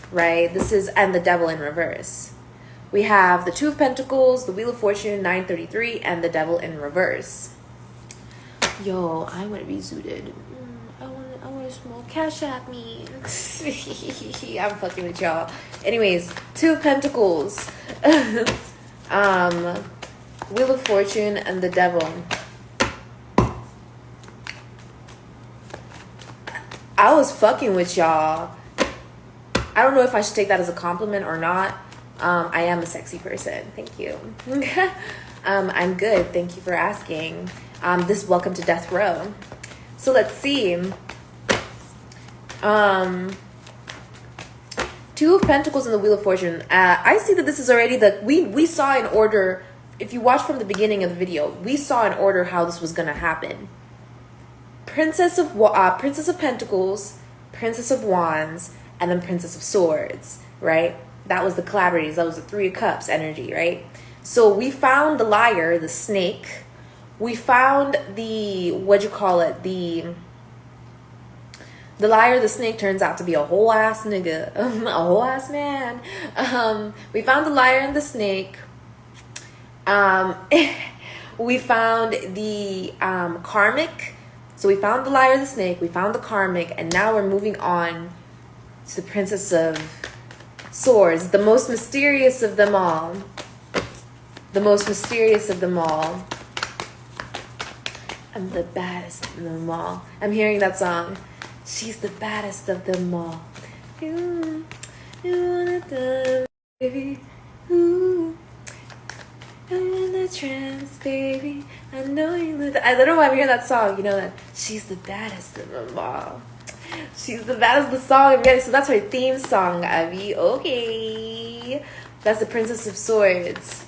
Right? And the Devil in reverse. We have the Two of Pentacles, the Wheel of Fortune, 933, and the Devil in reverse. Yo, I want to be zooted. I want Cash at me. I'm fucking with y'all. Anyways, Two of Pentacles. Wheel of Fortune and the Devil. I was fucking with y'all. I don't know if I should take that as a compliment or not. I am a sexy person. Thank you. I'm good. Thank you for asking. Welcome to Death Row. So let's see. Two of Pentacles and the Wheel of Fortune. I see that this is already we saw in order. If you watch from the beginning of the video, we saw in order how this was gonna happen. Princess of Pentacles, Princess of Wands, and then Princess of Swords, right? That was the collaborators. That was the Three of Cups energy, right? So we found the liar, the snake. We found the, the liar, the snake turns out to be a whole ass nigga, a whole ass man. We found the liar and the snake. We found the karmic. So we found the liar, the snake. We found the karmic, and now we're moving on to the Princess of Swords, the most mysterious of them all. The most mysterious of them all. I'm the baddest of them all. I'm hearing that song. She's the baddest of them all. You wanna die, baby. Ooh. I'm in the trance, baby. I know you know that. I don't know why I'm hearing that song. You know that she's the baddest of them all. She's the baddest of the song. So that's her theme song, Abby. Okay. That's the Princess of Swords.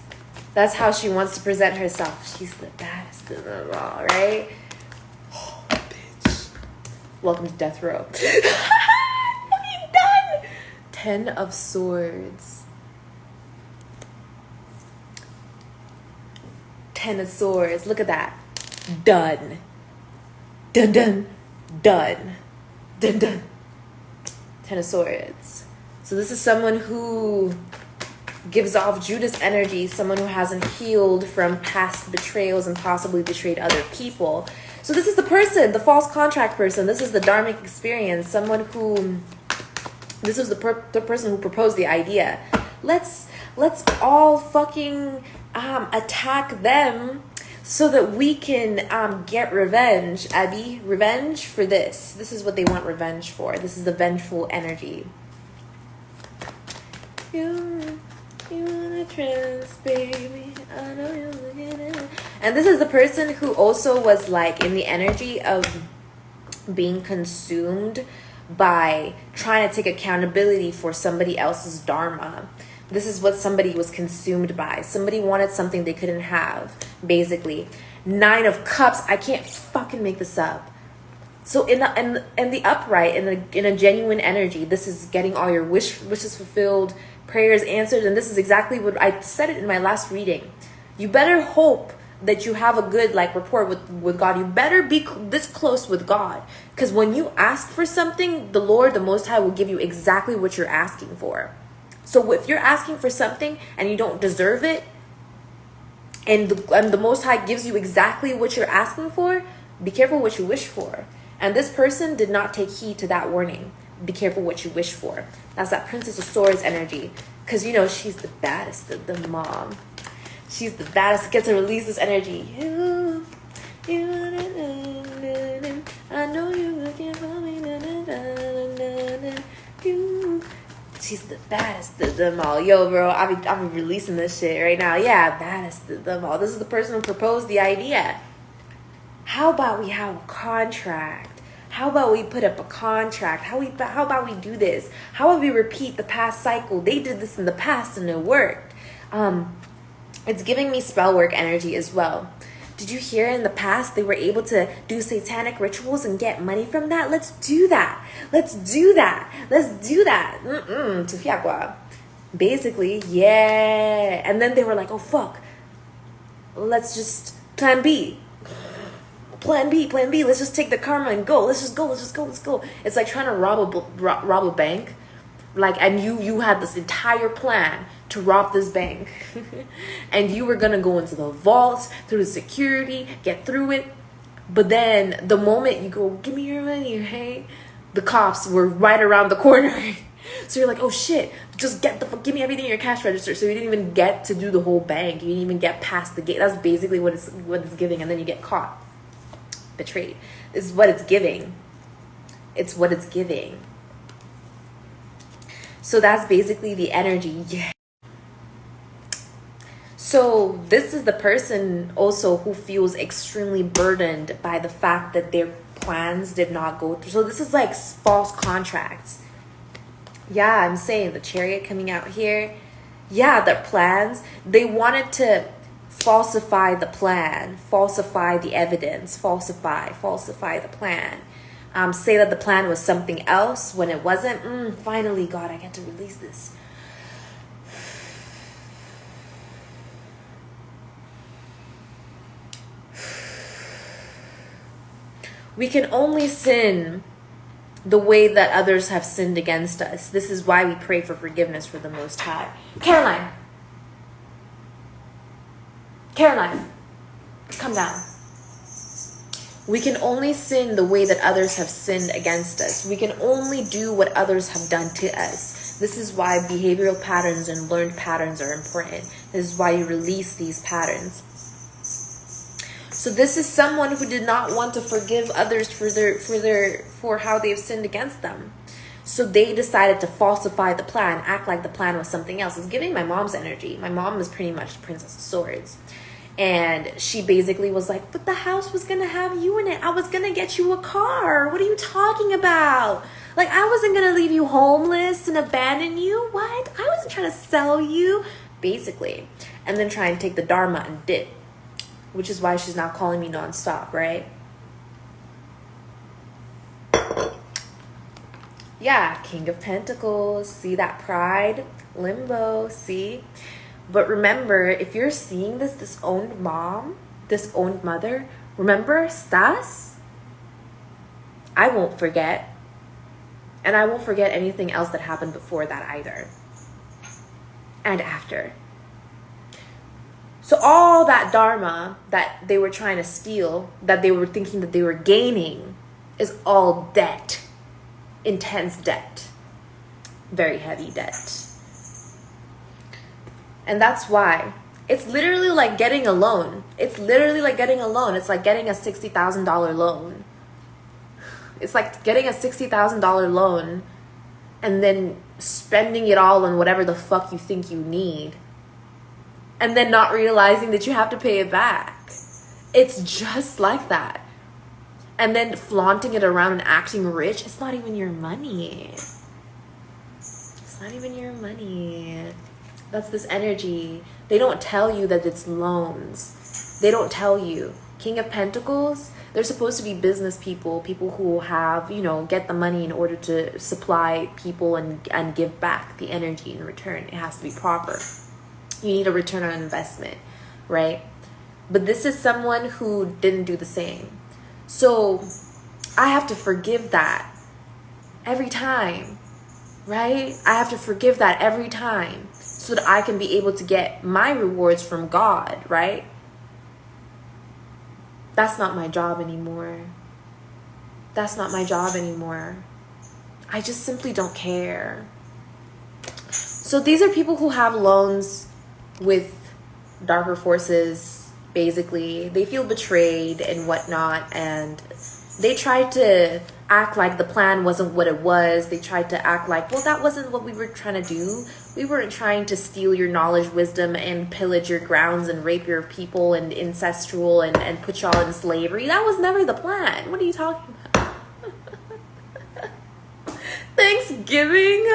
That's how she wants to present herself. She's the baddest of them all, right? Oh, bitch. Welcome to Death Row. Fucking done. 10 of Swords. 10 of Swords. Look at that. Done. Dun dun. Done. Dun dun. 10 of Swords. So this is someone who gives off Judas energy, someone who hasn't healed from past betrayals and possibly betrayed other people. So this is the person, the false contract person. This is the dharmic experience, someone who, this is the person who proposed the idea. Let's all fucking attack them so that we can get revenge, Abby. Revenge for this. This is what they want revenge for. This is the vengeful energy. You wanna trance, baby. I know you're looking at it. And this is the person who also was like in the energy of being consumed by trying to take accountability for somebody else's dharma. This is what somebody was consumed by. Somebody wanted something they couldn't have, basically. 9 of Cups. I can't fucking make this up. So in the upright, in a genuine energy, this is getting all your wishes fulfilled, prayers answered, and this is exactly what I said it in my last reading. You better hope that you have a good rapport with God. You better be this close with God, because when you ask for something, the Lord, the Most High, will give you exactly what you're asking for. So if you're asking for something and you don't deserve it, and the Most High gives you exactly what you're asking for, be careful what you wish for. And this person did not take heed to that warning. Be careful what you wish for. That's that Princess of Swords energy. Because, she's the baddest of the mom. She's the baddest. Get to release this energy. I know you're looking for me. She's the baddest of them all. Yo, bro, I'll be releasing this shit right now. Yeah, baddest of them all. This is the person who proposed the idea. How about we have a contract? How about we put up a contract? How about we do this? How about we repeat the past cycle? They did this in the past and it worked. It's giving me spell work energy as well. Did you hear in the past they were able to do satanic rituals and get money from that? Let's do that. Let's do that. Let's do that. Tufiagua. Basically, yeah. And then they were like, oh, fuck. Let's just plan B. Plan B. Let's just take the karma and go. Let's go. It's like trying to rob a bank. And you had this entire plan to rob this bank. And you were going to go into the vaults, through the security, get through it. But then the moment you go, give me your money, right? the cops were right around the corner. So you're like, oh shit, just give me everything in your cash register. So you didn't even get to do the whole bank. You didn't even get past the gate. That's basically what it's giving. And then you get caught. Betrayed. This is what it's giving. It's what it's giving. So that's basically the energy. Yeah. So this is the person also who feels extremely burdened by the fact that their plans did not go through. So this is like false contracts. Yeah, I'm saying the Chariot coming out here. Yeah, their plans. They wanted to falsify the plan, falsify the evidence, falsify the plan. Say that the plan was something else when it wasn't. Finally, God, I get to release this. We can only sin the way that others have sinned against us. This is why we pray for forgiveness for the Most High. Caroline, come down. We can only sin the way that others have sinned against us. We can only do what others have done to us. This is why behavioral patterns and learned patterns are important. This is why you release these patterns. So this is someone who did not want to forgive others for how they've sinned against them. So they decided to falsify the plan, act like the plan was something else. It's giving my mom's energy. My mom was pretty much the Princess of Swords. And she basically was like, but the house was going to have you in it. I was going to get you a car. What are you talking about? Like, I wasn't going to leave you homeless and abandon you. What? I wasn't trying to sell you. Basically. And then try and take the Dharma and dip. Which is why she's not calling me nonstop, right? Yeah, King of Pentacles. See that pride? Limbo, see? But remember, if you're seeing this disowned mom, disowned mother, remember Stas? I won't forget. And I won't forget anything else that happened before that either. And after. So all that Dharma that they were trying to steal, that they were thinking that they were gaining, is all debt. Intense debt. Very heavy debt. And that's why. It's literally like getting a loan. It's literally like getting a loan. It's like getting a $60,000 loan. It's like getting a $60,000 loan and then spending it all on whatever the fuck you think you need. And then not realizing that you have to pay it back. It's just like that. And then flaunting it around and acting rich. It's not even your money. It's not even your money. That's this energy. They don't tell you that it's loans. They don't tell you. King of Pentacles, they're supposed to be business people. People who have, get the money in order to supply people and give back the energy in return. It has to be proper. You need a return on investment, right? But this is someone who didn't do the same. So I have to forgive that every time, right? I have to forgive that every time so that I can be able to get my rewards from God, right? That's not my job anymore. That's not my job anymore. I just simply don't care. So these are people who have loans with darker forces, basically. They feel betrayed and whatnot, and they tried to act like the plan wasn't what it was. They tried to act like, well, that wasn't what we were trying to do. We weren't trying to steal your knowledge, wisdom, and pillage your grounds and rape your people and ancestral and put y'all in slavery. That was never the plan. What are you talking about? Thanksgiving?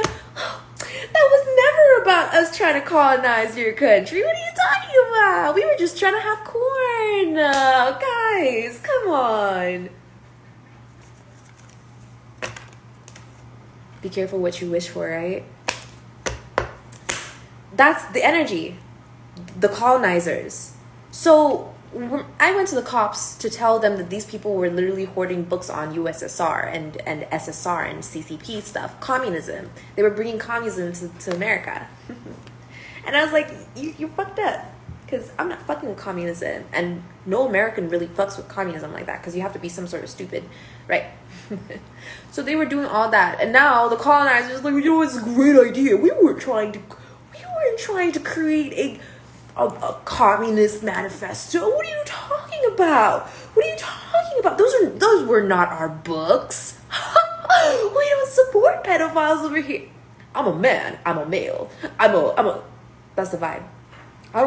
That was never about us trying to colonize your country. What are you talking about? We were just trying to have corn. Guys, come on. Be careful what you wish for, right? That's the energy. The colonizers. So I went to the cops to tell them that these people were literally hoarding books on USSR and SSR and CCP stuff. Communism. They were bringing communism to America. And I was like, you fucked up. Because I'm not fucking with communism. And no American really fucks with communism like that. Because you have to be some sort of stupid, right? So they were doing all that, and now the colonizers like, it's a great idea. We weren't trying to create a communist manifesto. What are you talking about? What are you talking about? Those were not our books. We don't support pedophiles over here. I'm a man. I'm a male. I'm a. That's the vibe. I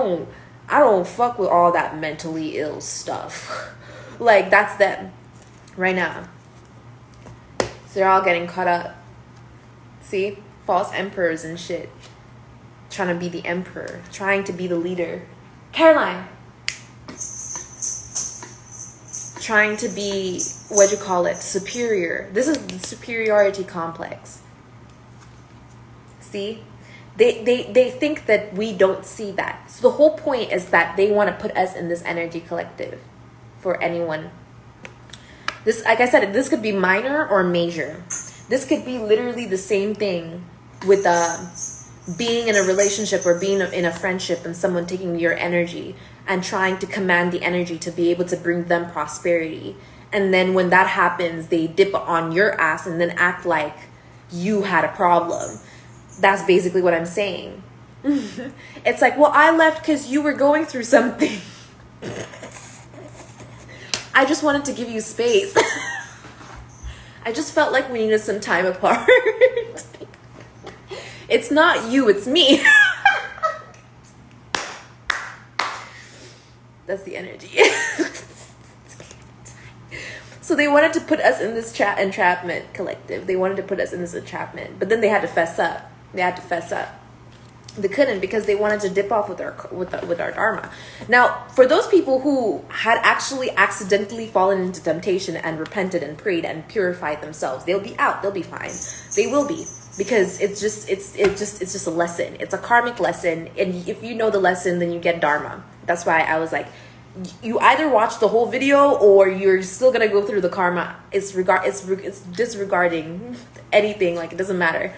don't fuck with all that mentally ill stuff. Like, that's them right now. So they're all getting caught up. See? False emperors and shit. Trying to be the emperor. Trying to be the leader. Caroline. Trying to be, superior. This is the superiority complex. See? They think that we don't see that. So the whole point is that they want to put us in this energy collective for anyone. This, like I said, this could be minor or major. This could be literally the same thing with being in a relationship or being in a friendship and someone taking your energy and trying to command the energy to be able to bring them prosperity. And then when that happens, they dip on your ass and then act like you had a problem. That's basically what I'm saying. It's like, well, I left because you were going through something. I just wanted to give you space. I just felt like we needed some time apart. It's not you, it's me. That's the energy. So they wanted to put us in this entrapment collective. They wanted to put us in this entrapment. But then they had to fess up. They couldn't because they wanted to dip off with our dharma. Now, for those people who had actually accidentally fallen into temptation and repented and prayed and purified themselves, they'll be out. They'll be fine. They will be, because it's just a lesson. It's a karmic lesson, and if you know the lesson, then you get dharma. That's why I was like, you either watch the whole video or you're still gonna go through the karma. It's disregarding anything. Like, it doesn't matter.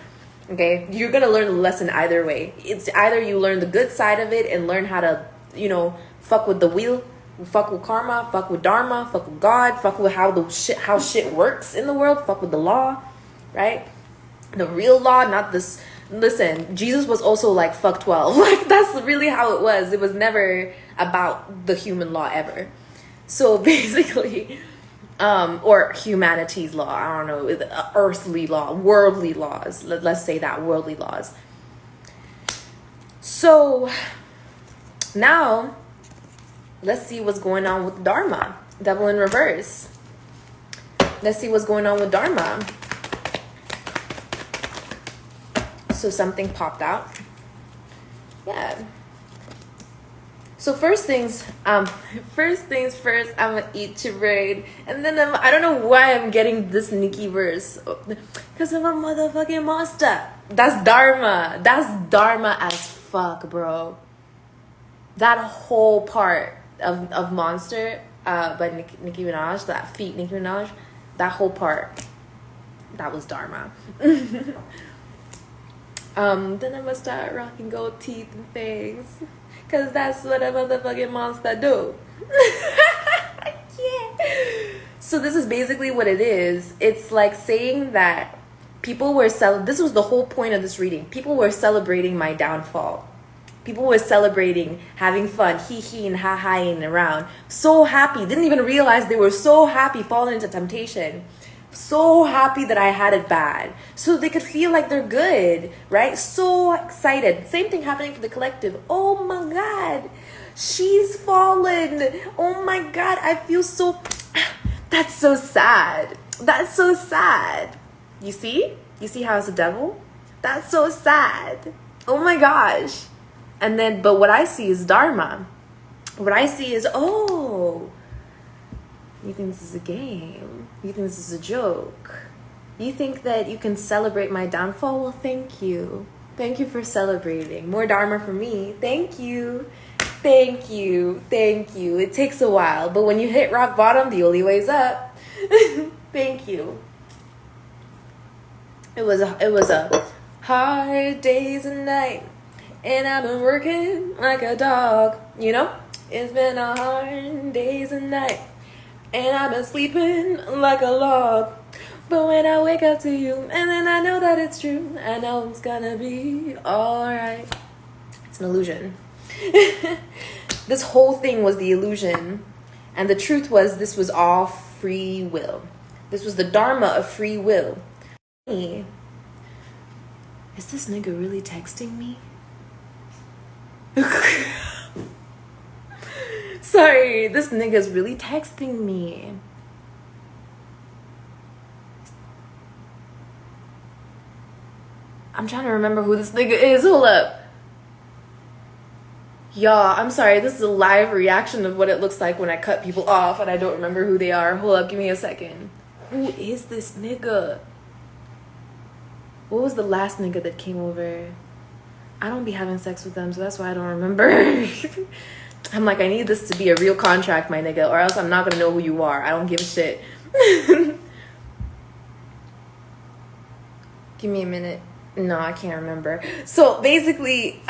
Okay, you're gonna learn the lesson either way. It's either you learn the good side of it and learn how to, fuck with the wheel, fuck with karma, fuck with dharma, fuck with God, fuck with how shit works in the world, fuck with the law, right? The real law, not this. Listen, Jesus was also like, fuck 12. Like, that's really how it was. It was never about the human law ever. So basically, or humanity's law, I don't know, earthly law, worldly laws, let's say that, worldly laws. So now let's see what's going on with dharma, devil in reverse. Let's see what's going on with dharma. So something popped out. Yeah. So first things first, I'm gonna eat your brain. And then I don't know why I'm getting this Nikki verse. Because I'm a motherfucking monster. That's dharma. That's dharma as fuck, bro. That whole part of Monster by Nicki Minaj, that feat Nicki Minaj, that whole part, that was dharma. Then I'm gonna start rocking gold teeth and fangs. Cause that's what a motherfucking monster do. Yeah. So this is basically what it is. It's like saying that people were this was the whole point of this reading. People were celebrating my downfall. People were celebrating, having fun, hee and ha-haing around. So happy. Didn't even realize they were so happy falling into temptation. So happy that I had it bad, so they could feel like they're good, right? So excited. Same thing happening for the collective. Oh my God, she's fallen. Oh my God, I feel so. That's so sad. That's so sad. You see how it's the devil? That's so sad. Oh my gosh. And then, but what I see is dharma. What I see is, oh, you think this is a game? You think this is a joke? You think that you can celebrate my downfall? Well, thank you. Thank you for celebrating. More dharma for me. Thank you. Thank you. Thank you. It takes a while, but when you hit rock bottom, the only way's up. Thank you. It was a hard days and night, and I've been working like a dog. It's been a hard days and night, and I've been sleeping like a log. But when I wake up to you, and then I know that it's true, I know it's gonna be alright. It's an illusion. This whole thing was the illusion. And the truth was, this was all free will. This was the dharma of free will. Is this nigga really texting me? Sorry, this nigga's really texting me. I'm trying to remember who this nigga is. Hold up. Y'all, I'm sorry. This is a live reaction of what it looks like when I cut people off and I don't remember who they are. Hold up, give me a second. Who is this nigga? What was the last nigga that came over? I don't be having sex with them, so that's why I don't remember. I'm like, I need this to be a real contract, my nigga, or else I'm not gonna know who you are. I don't give a shit. Give me a minute. No, I can't remember. So basically,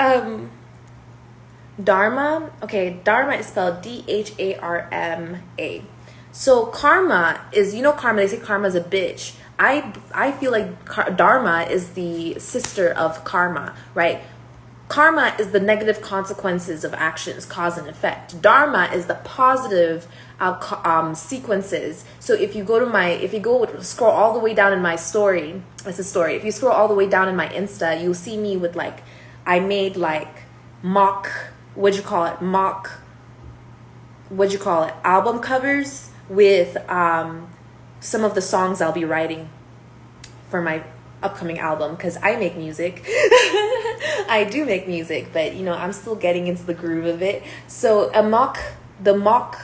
dharma. Okay, dharma is spelled D-H-A-R-M-A. So karma is, you know, karma. They say karma is a bitch. I feel like dharma is the sister of karma, right? Karma is the negative consequences of actions, cause and effect. Dharma is the positive sequences. So if you go scroll all the way down in my story, it's a story. If you scroll all the way down in my Insta, you'll see me with like, I made like mock album covers with some of the songs I'll be writing for my upcoming album, because I make music. I do make music, but you know, I'm still getting into the groove of it. So the mock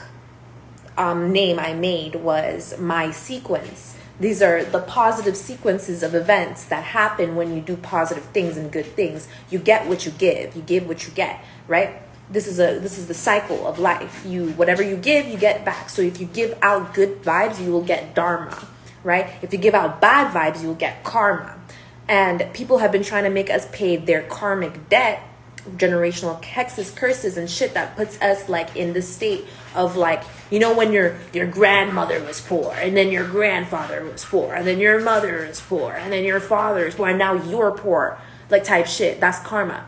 name I made was My Sequence. These are the positive sequences of events that happen when you do positive things and good things. You get what you give what you get, right? This is the cycle of life. Whatever you give, you get back. So if you give out good vibes, you will get dharma, right? If you give out bad vibes, you will get karma. And people have been trying to make us pay their karmic debt, generational hexes, curses, and shit that puts us like in the state of like, you know, when your grandmother was poor, and then your grandfather was poor, and then your mother is poor, and then your father is poor, and now you're poor, like type shit. That's karma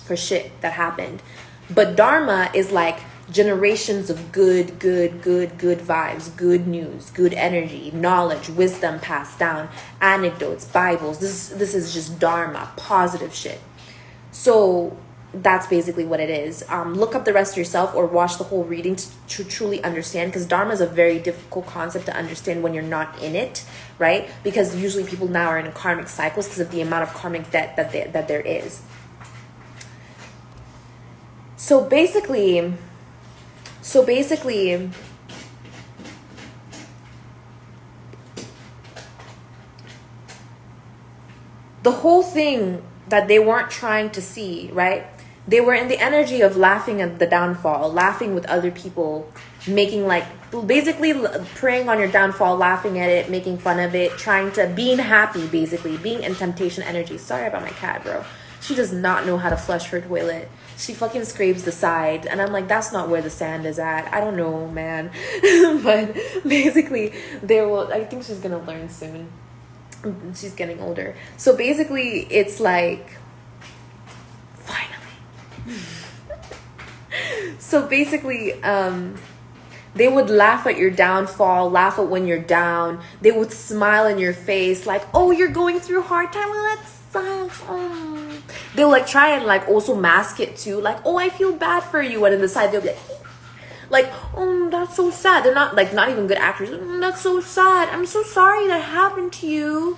for shit that happened. But dharma is like generations of good vibes, good news, good energy, knowledge, wisdom passed down, anecdotes, Bibles. This is just dharma, positive shit. So that's basically what it is. Look up the rest yourself or watch the whole reading to truly understand, because dharma is a very difficult concept to understand when you're not in it, right? Because usually people now are in karmic cycles because of the amount of karmic debt that there is. So basically, the whole thing that they weren't trying to see, right? They were in the energy of laughing at the downfall, laughing with other people, making like, basically preying on your downfall, laughing at it, making fun of it, being happy, basically, being in temptation energy. Sorry about my cat, bro. She does not know how to flush her toilet. She fucking scrapes the side. And I'm like, that's not where the sand is at. I don't know, man. But basically, I think she's gonna learn soon. She's getting older. So basically, it's like, finally. So basically, they would laugh at your downfall, laugh at when you're down. They would smile in your face like, oh, you're going through a hard time. Well, that sucks. Oh. They'll like try and like also mask it too. Like, oh, I feel bad for you. And on the side, they'll be like, oh, that's so sad. They're not even good actors. That's so sad. I'm so sorry that happened to you.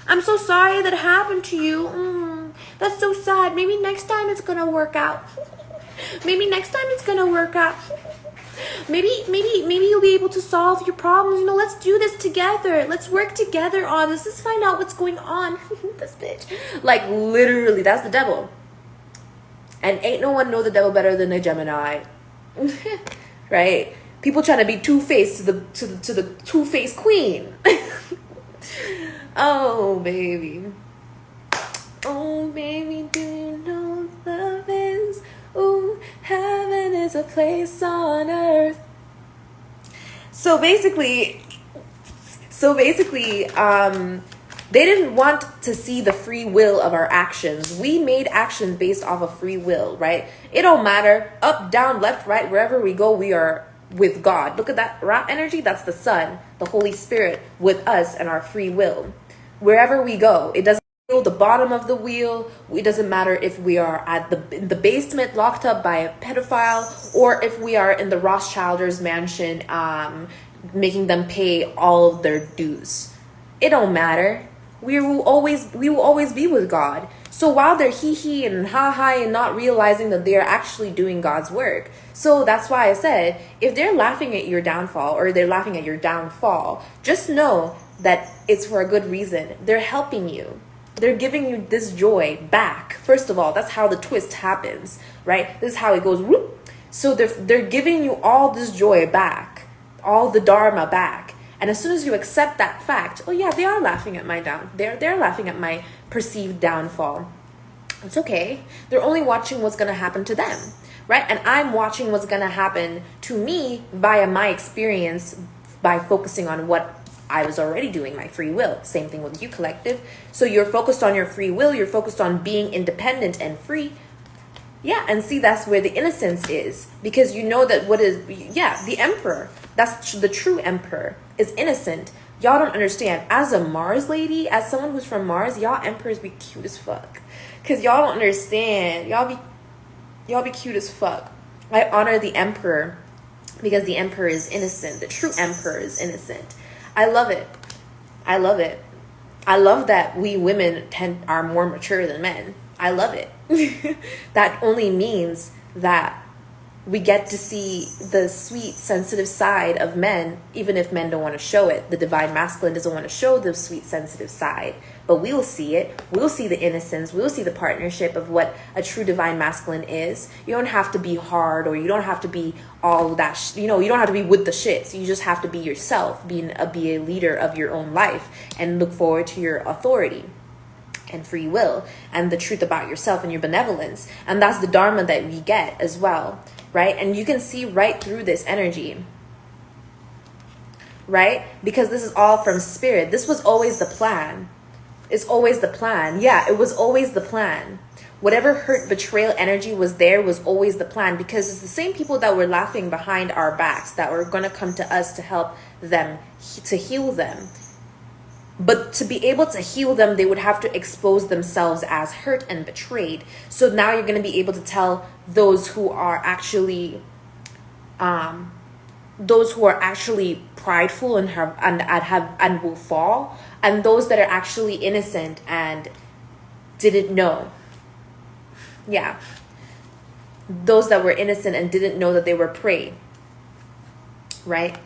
I'm so sorry that happened to you. That's so sad. Maybe next time it's gonna work out. Maybe next time it's gonna work out. Maybe you'll be able to solve your problems. You know, let's do this together. Let's work together on this. Let's find out what's going on. This bitch. Like, literally, that's the devil. And ain't no one know the devil better than a Gemini. Right? People trying to be two-faced to the two-faced queen. Oh, baby. Oh, baby, do you know love is? Ooh, heaven is a place on earth. So basically, So basically, they didn't want to see the free will of our actions. We made actions based off of free will, right? It don't matter. Up, down, left, right, wherever we go, we are with God. Look at that Ra energy. That's the sun, the Holy Spirit with us and our free will. Wherever we go, it doesn't matter the bottom of the wheel. It doesn't matter if we are at in the basement locked up by a pedophile, or if we are in the Rothschilders mansion, making them pay all of their dues. It don't matter. We will always be with God. So while they're hee and ha and not realizing that they're actually doing God's work. So that's why I said, if they're laughing at your downfall, or they're laughing at your downfall, just know that it's for a good reason. They're helping you. They're giving you this joy back. First of all, that's how the twist happens, right? This is how it goes. Whoop. So they're giving you all this joy back, all the dharma back. And as soon as you accept that fact, oh yeah, they are laughing at my they're laughing at my perceived downfall. It's okay. They're only watching what's going to happen to them, right? And I'm watching what's going to happen to me via my experience, by focusing on what I was already doing, my free will. Same thing with you, collective. So you're focused on your free will. You're focused on being independent and free. Yeah, and see, that's where the innocence is, because you know that the emperor, that's the true emperor, is innocent. Y'all don't understand. As a Mars lady, as someone who's from Mars, y'all emperors be cute as fuck, because y'all don't understand. Y'all be cute as fuck. I honor the emperor because the emperor is innocent. The true emperor is innocent. I love it. I love it. I love that we women are more mature than men. I love it. That only means that we get to see the sweet, sensitive side of men, even if men don't want to show it. The divine masculine doesn't want to show the sweet, sensitive side, but we will see it. We'll see the innocence. We'll see the partnership of what a true divine masculine is. You don't have to be hard, or you don't have to be all that, you don't have to be with the shits. You just have to be yourself, be a leader of your own life, and look forward to your authority and free will and the truth about yourself and your benevolence. And that's the dharma that we get as well, right? And you can see right through this energy, right? Because this is all from spirit. This was always the plan. It's always the plan. Yeah, it was always the plan. Whatever hurt, betrayal energy was there was always the plan, because it's the same people that were laughing behind our backs that were going to come to us to help them, to heal them. But to be able to heal them, they would have to expose themselves as hurt and betrayed. So now you're going to be able to tell those who are actually prideful and will fall, and those that are actually innocent and didn't know. Yeah. Those that were innocent and didn't know that they were prey. Right?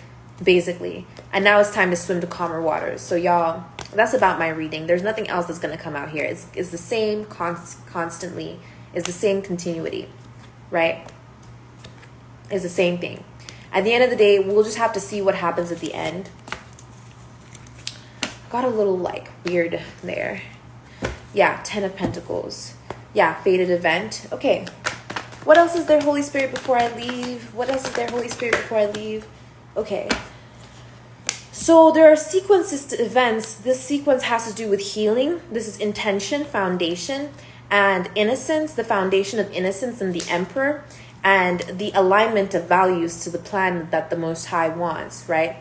Basically. And now it's time to swim to calmer waters. So y'all, that's about my reading. There's nothing else that's going to come out here. It's the same constantly. It's the same continuity. Right? It's the same thing. At the end of the day, we'll just have to see what happens at the end. Got a little weird there. Yeah, 10 of Pentacles. Yeah, fated event. Okay. What else is there, Holy Spirit, before I leave? What else is there, Holy Spirit, before I leave? Okay. So there are sequences to events. This sequence has to do with healing. This is intention, foundation, and innocence, the foundation of innocence and the emperor, and the alignment of values to the plan that the Most High wants, right?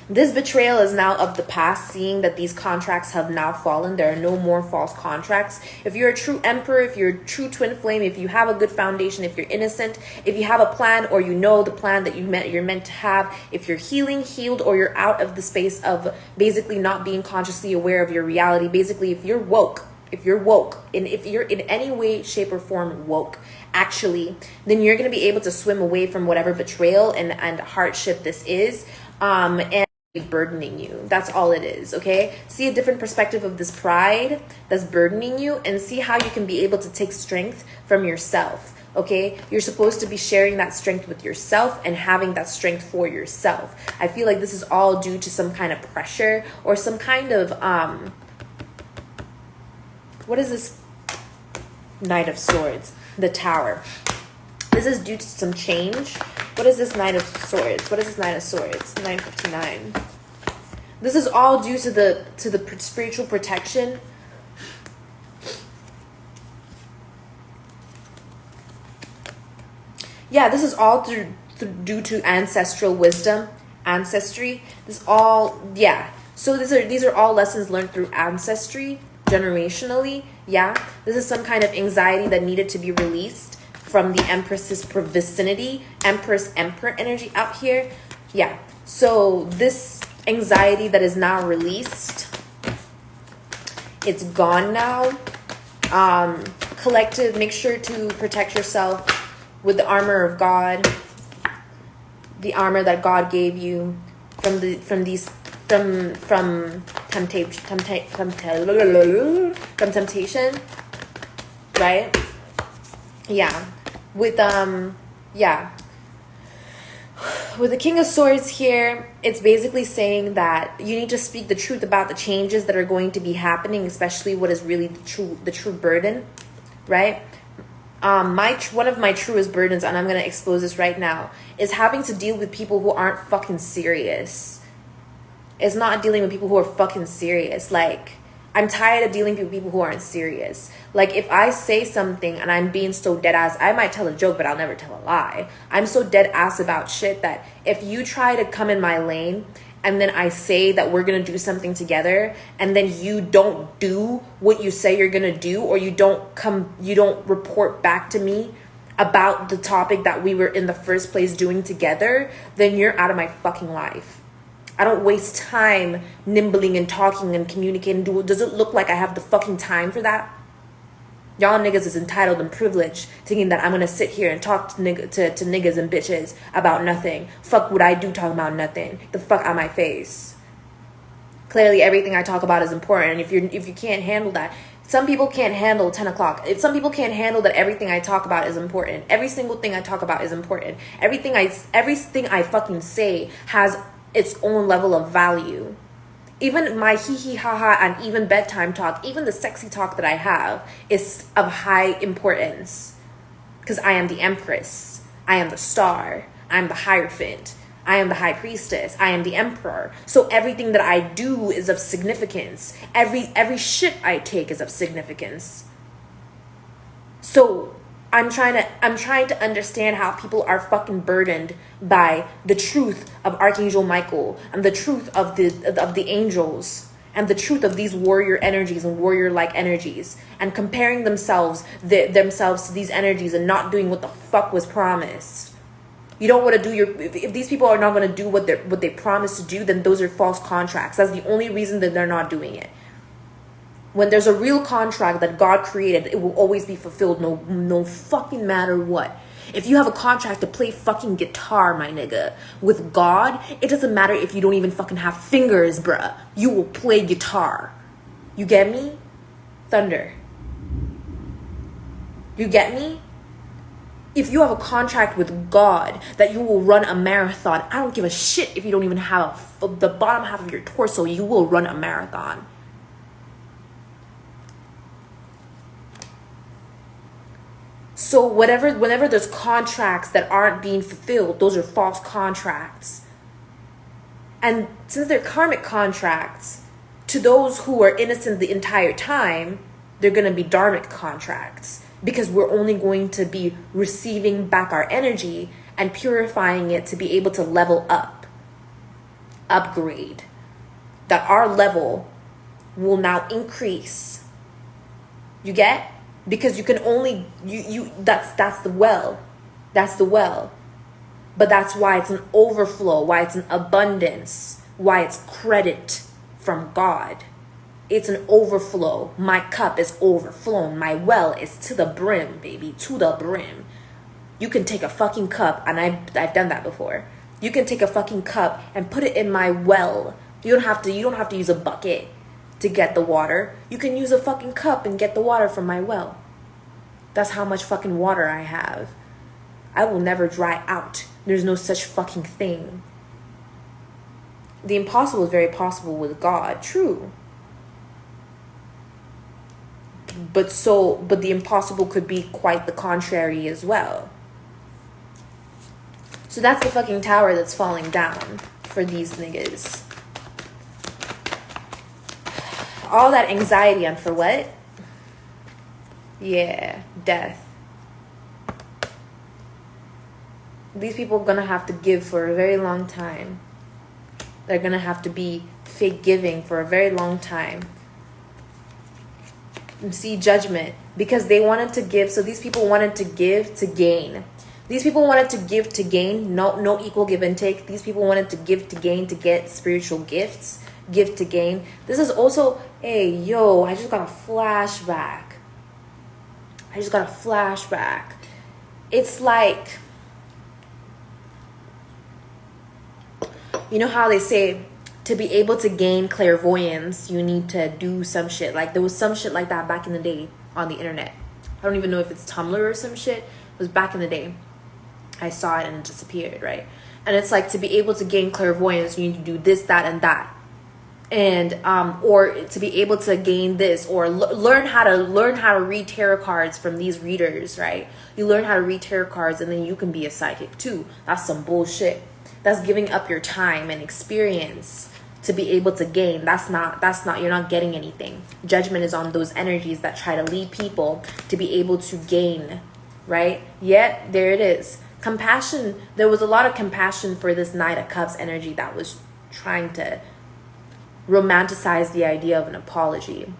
This betrayal is now of the past, seeing that these contracts have now fallen. There are no more false contracts. If you're a true emperor, if you're a true twin flame, if you have a good foundation, if you're innocent, if you have a plan, or you know the plan that you're meant to have, if you're healed, or you're out of the space of basically not being consciously aware of your reality, basically if you're woke, and if you're in any way, shape, or form woke, actually, then you're going to be able to swim away from whatever betrayal and hardship this is, and burdening you. That's all it is. Okay, see a different perspective of this pride that's burdening you, and see how you can be able to take strength from yourself. Okay, you're supposed to be sharing that strength with yourself and having that strength for yourself. I feel like this is all due to some kind of pressure or some kind of what is this? Knight of Swords, the Tower. This is due to some change. What is this Knight of Swords? What is this Knight of Swords? 959. This is all due to the spiritual protection. Yeah, this is all due to ancestral wisdom, ancestry. This all, yeah. So these are all lessons learned through ancestry, generationally. Yeah, this is some kind of anxiety that needed to be released from the Empress's vicinity, Emperor energy out here. Yeah, so this anxiety that is now released, it's gone now. Collective, make sure to protect yourself with the armor of God, the armor that God gave you from temptation, right? Yeah. With with the King of Swords here, it's basically saying that you need to speak the truth about the changes that are going to be happening, especially what is really the true burden, right? One of my truest burdens, and I'm going to expose this right now, is having to deal with people who aren't fucking serious. It's not dealing with people who are fucking serious. Like, I'm tired of dealing with people who aren't serious. Like, if I say something and I'm being so dead ass, I might tell a joke, but I'll never tell a lie. I'm so dead ass about shit that if you try to come in my lane and then I say that we're going to do something together and then you don't do what you say you're going to do, or you don't report back to me about the topic that we were in the first place doing together, then you're out of my fucking life. I don't waste time nimbling and talking and communicating. Does it look like I have the fucking time for that? Y'all niggas is entitled and privileged, thinking that I'm gonna sit here and talk to niggas and bitches about nothing. Fuck what I do talking about nothing. The fuck out my face. Clearly everything I talk about is important. If you can't handle that, some people can't handle 10 o'clock. If some people can't handle that everything I talk about is important. Every single thing I talk about is important. Everything I fucking say has its own level of value. Even my hee ha ha and even bedtime talk, even the sexy talk that I have is of high importance. Because I am the Empress. I am the star. I am the Hierophant. I am the High Priestess. I am the Emperor. So everything that I do is of significance. Every shit I take is of significance. So I'm trying to understand how people are fucking burdened by the truth of Archangel Michael and the truth of the angels and the truth of these warrior energies and warrior-like energies, and comparing themselves to these energies and not doing what the fuck was promised. You don't want to do if these people are not going to do what they promised to do, then those are false contracts. That's the only reason that they're not doing it. When there's a real contract that God created, it will always be fulfilled, no fucking matter what. If you have a contract to play fucking guitar, my nigga, with God, it doesn't matter if you don't even fucking have fingers, bruh. You will play guitar. You get me? Thunder. You get me? If you have a contract with God that you will run a marathon, I don't give a shit if you don't even have the bottom half of your torso, you will run a marathon. So whenever there's contracts that aren't being fulfilled, those are false contracts. And since they're karmic contracts, to those who are innocent the entire time, they're going to be dharmic contracts, because we're only going to be receiving back our energy and purifying it to be able to level up, upgrade. That our level will now increase. You get? Because you can only that's the well. That's the well. But that's why it's an overflow, why it's an abundance, why it's credit from God. It's an overflow. My cup is overflowing. My well is to the brim, baby, to the brim. You can take a fucking cup, and I've done that before. You can take a fucking cup and put it in my well. You don't have to use a bucket to get the water. You can use a fucking cup and get the water from my well. That's how much fucking water I have. I will never dry out. There's no such fucking thing. The impossible is very possible with God, true. But the impossible could be quite the contrary as well. So that's the fucking tower that's falling down for these niggas. All that anxiety, and for what? Yeah, death. These people are going to have to give for a very long time. They're going to have to be fake giving for a very long time. See, judgment. Because they wanted to give. So these people wanted to give to gain. These people wanted to give to gain. No equal give and take. These people wanted to give to gain to get spiritual gifts. Give to gain. This is also, hey, yo, I just got a flashback. It's like, you know how they say to be able to gain clairvoyance, you need to do some shit. Like there was some shit like that back in the day on the internet. I don't even know if it's Tumblr or some shit. It was back in the day. I saw it and it disappeared, right? And it's like to be able to gain clairvoyance, you need to do this, that, and that. And or to be able to gain this, or learn how to read tarot cards from these readers, right? You learn how to read tarot cards and then you can be a psychic too. That's some bullshit. That's giving up your time and experience to be able to gain. That's not, you're not getting anything. Judgment is on those energies that try to lead people to be able to gain, right? Yet there it is. Compassion, there was a lot of compassion for this Knight of Cups energy that was trying to romanticize the idea of an apology.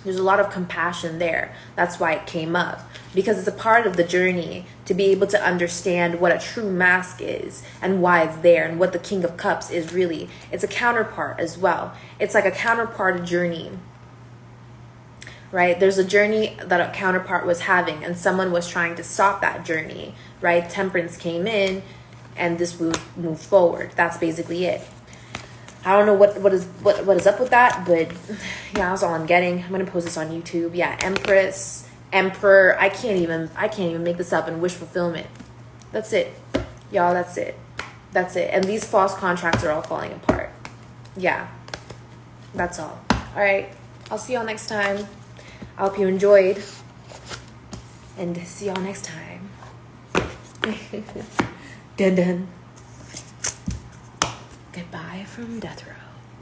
There's a lot of compassion there. That's why it came up, because it's a part of the journey to be able to understand what a true mask is and why it's there, and what the King of Cups is really. It's a counterpart as well. It's like a counterpart journey, right? There's a journey that a counterpart was having and someone was trying to stop that journey, right? Temperance came in and this moved forward. That's basically it. I don't know what is up with that, but yeah, that's all I'm getting. I'm gonna post this on YouTube. Yeah, Empress, Emperor. I can't even make this up. And wish fulfillment. That's it, y'all. That's it. And these false contracts are all falling apart. Yeah, that's all. All right. I'll see y'all next time. I hope you enjoyed, and see y'all next time. Dun dun. Goodbye from Death Row.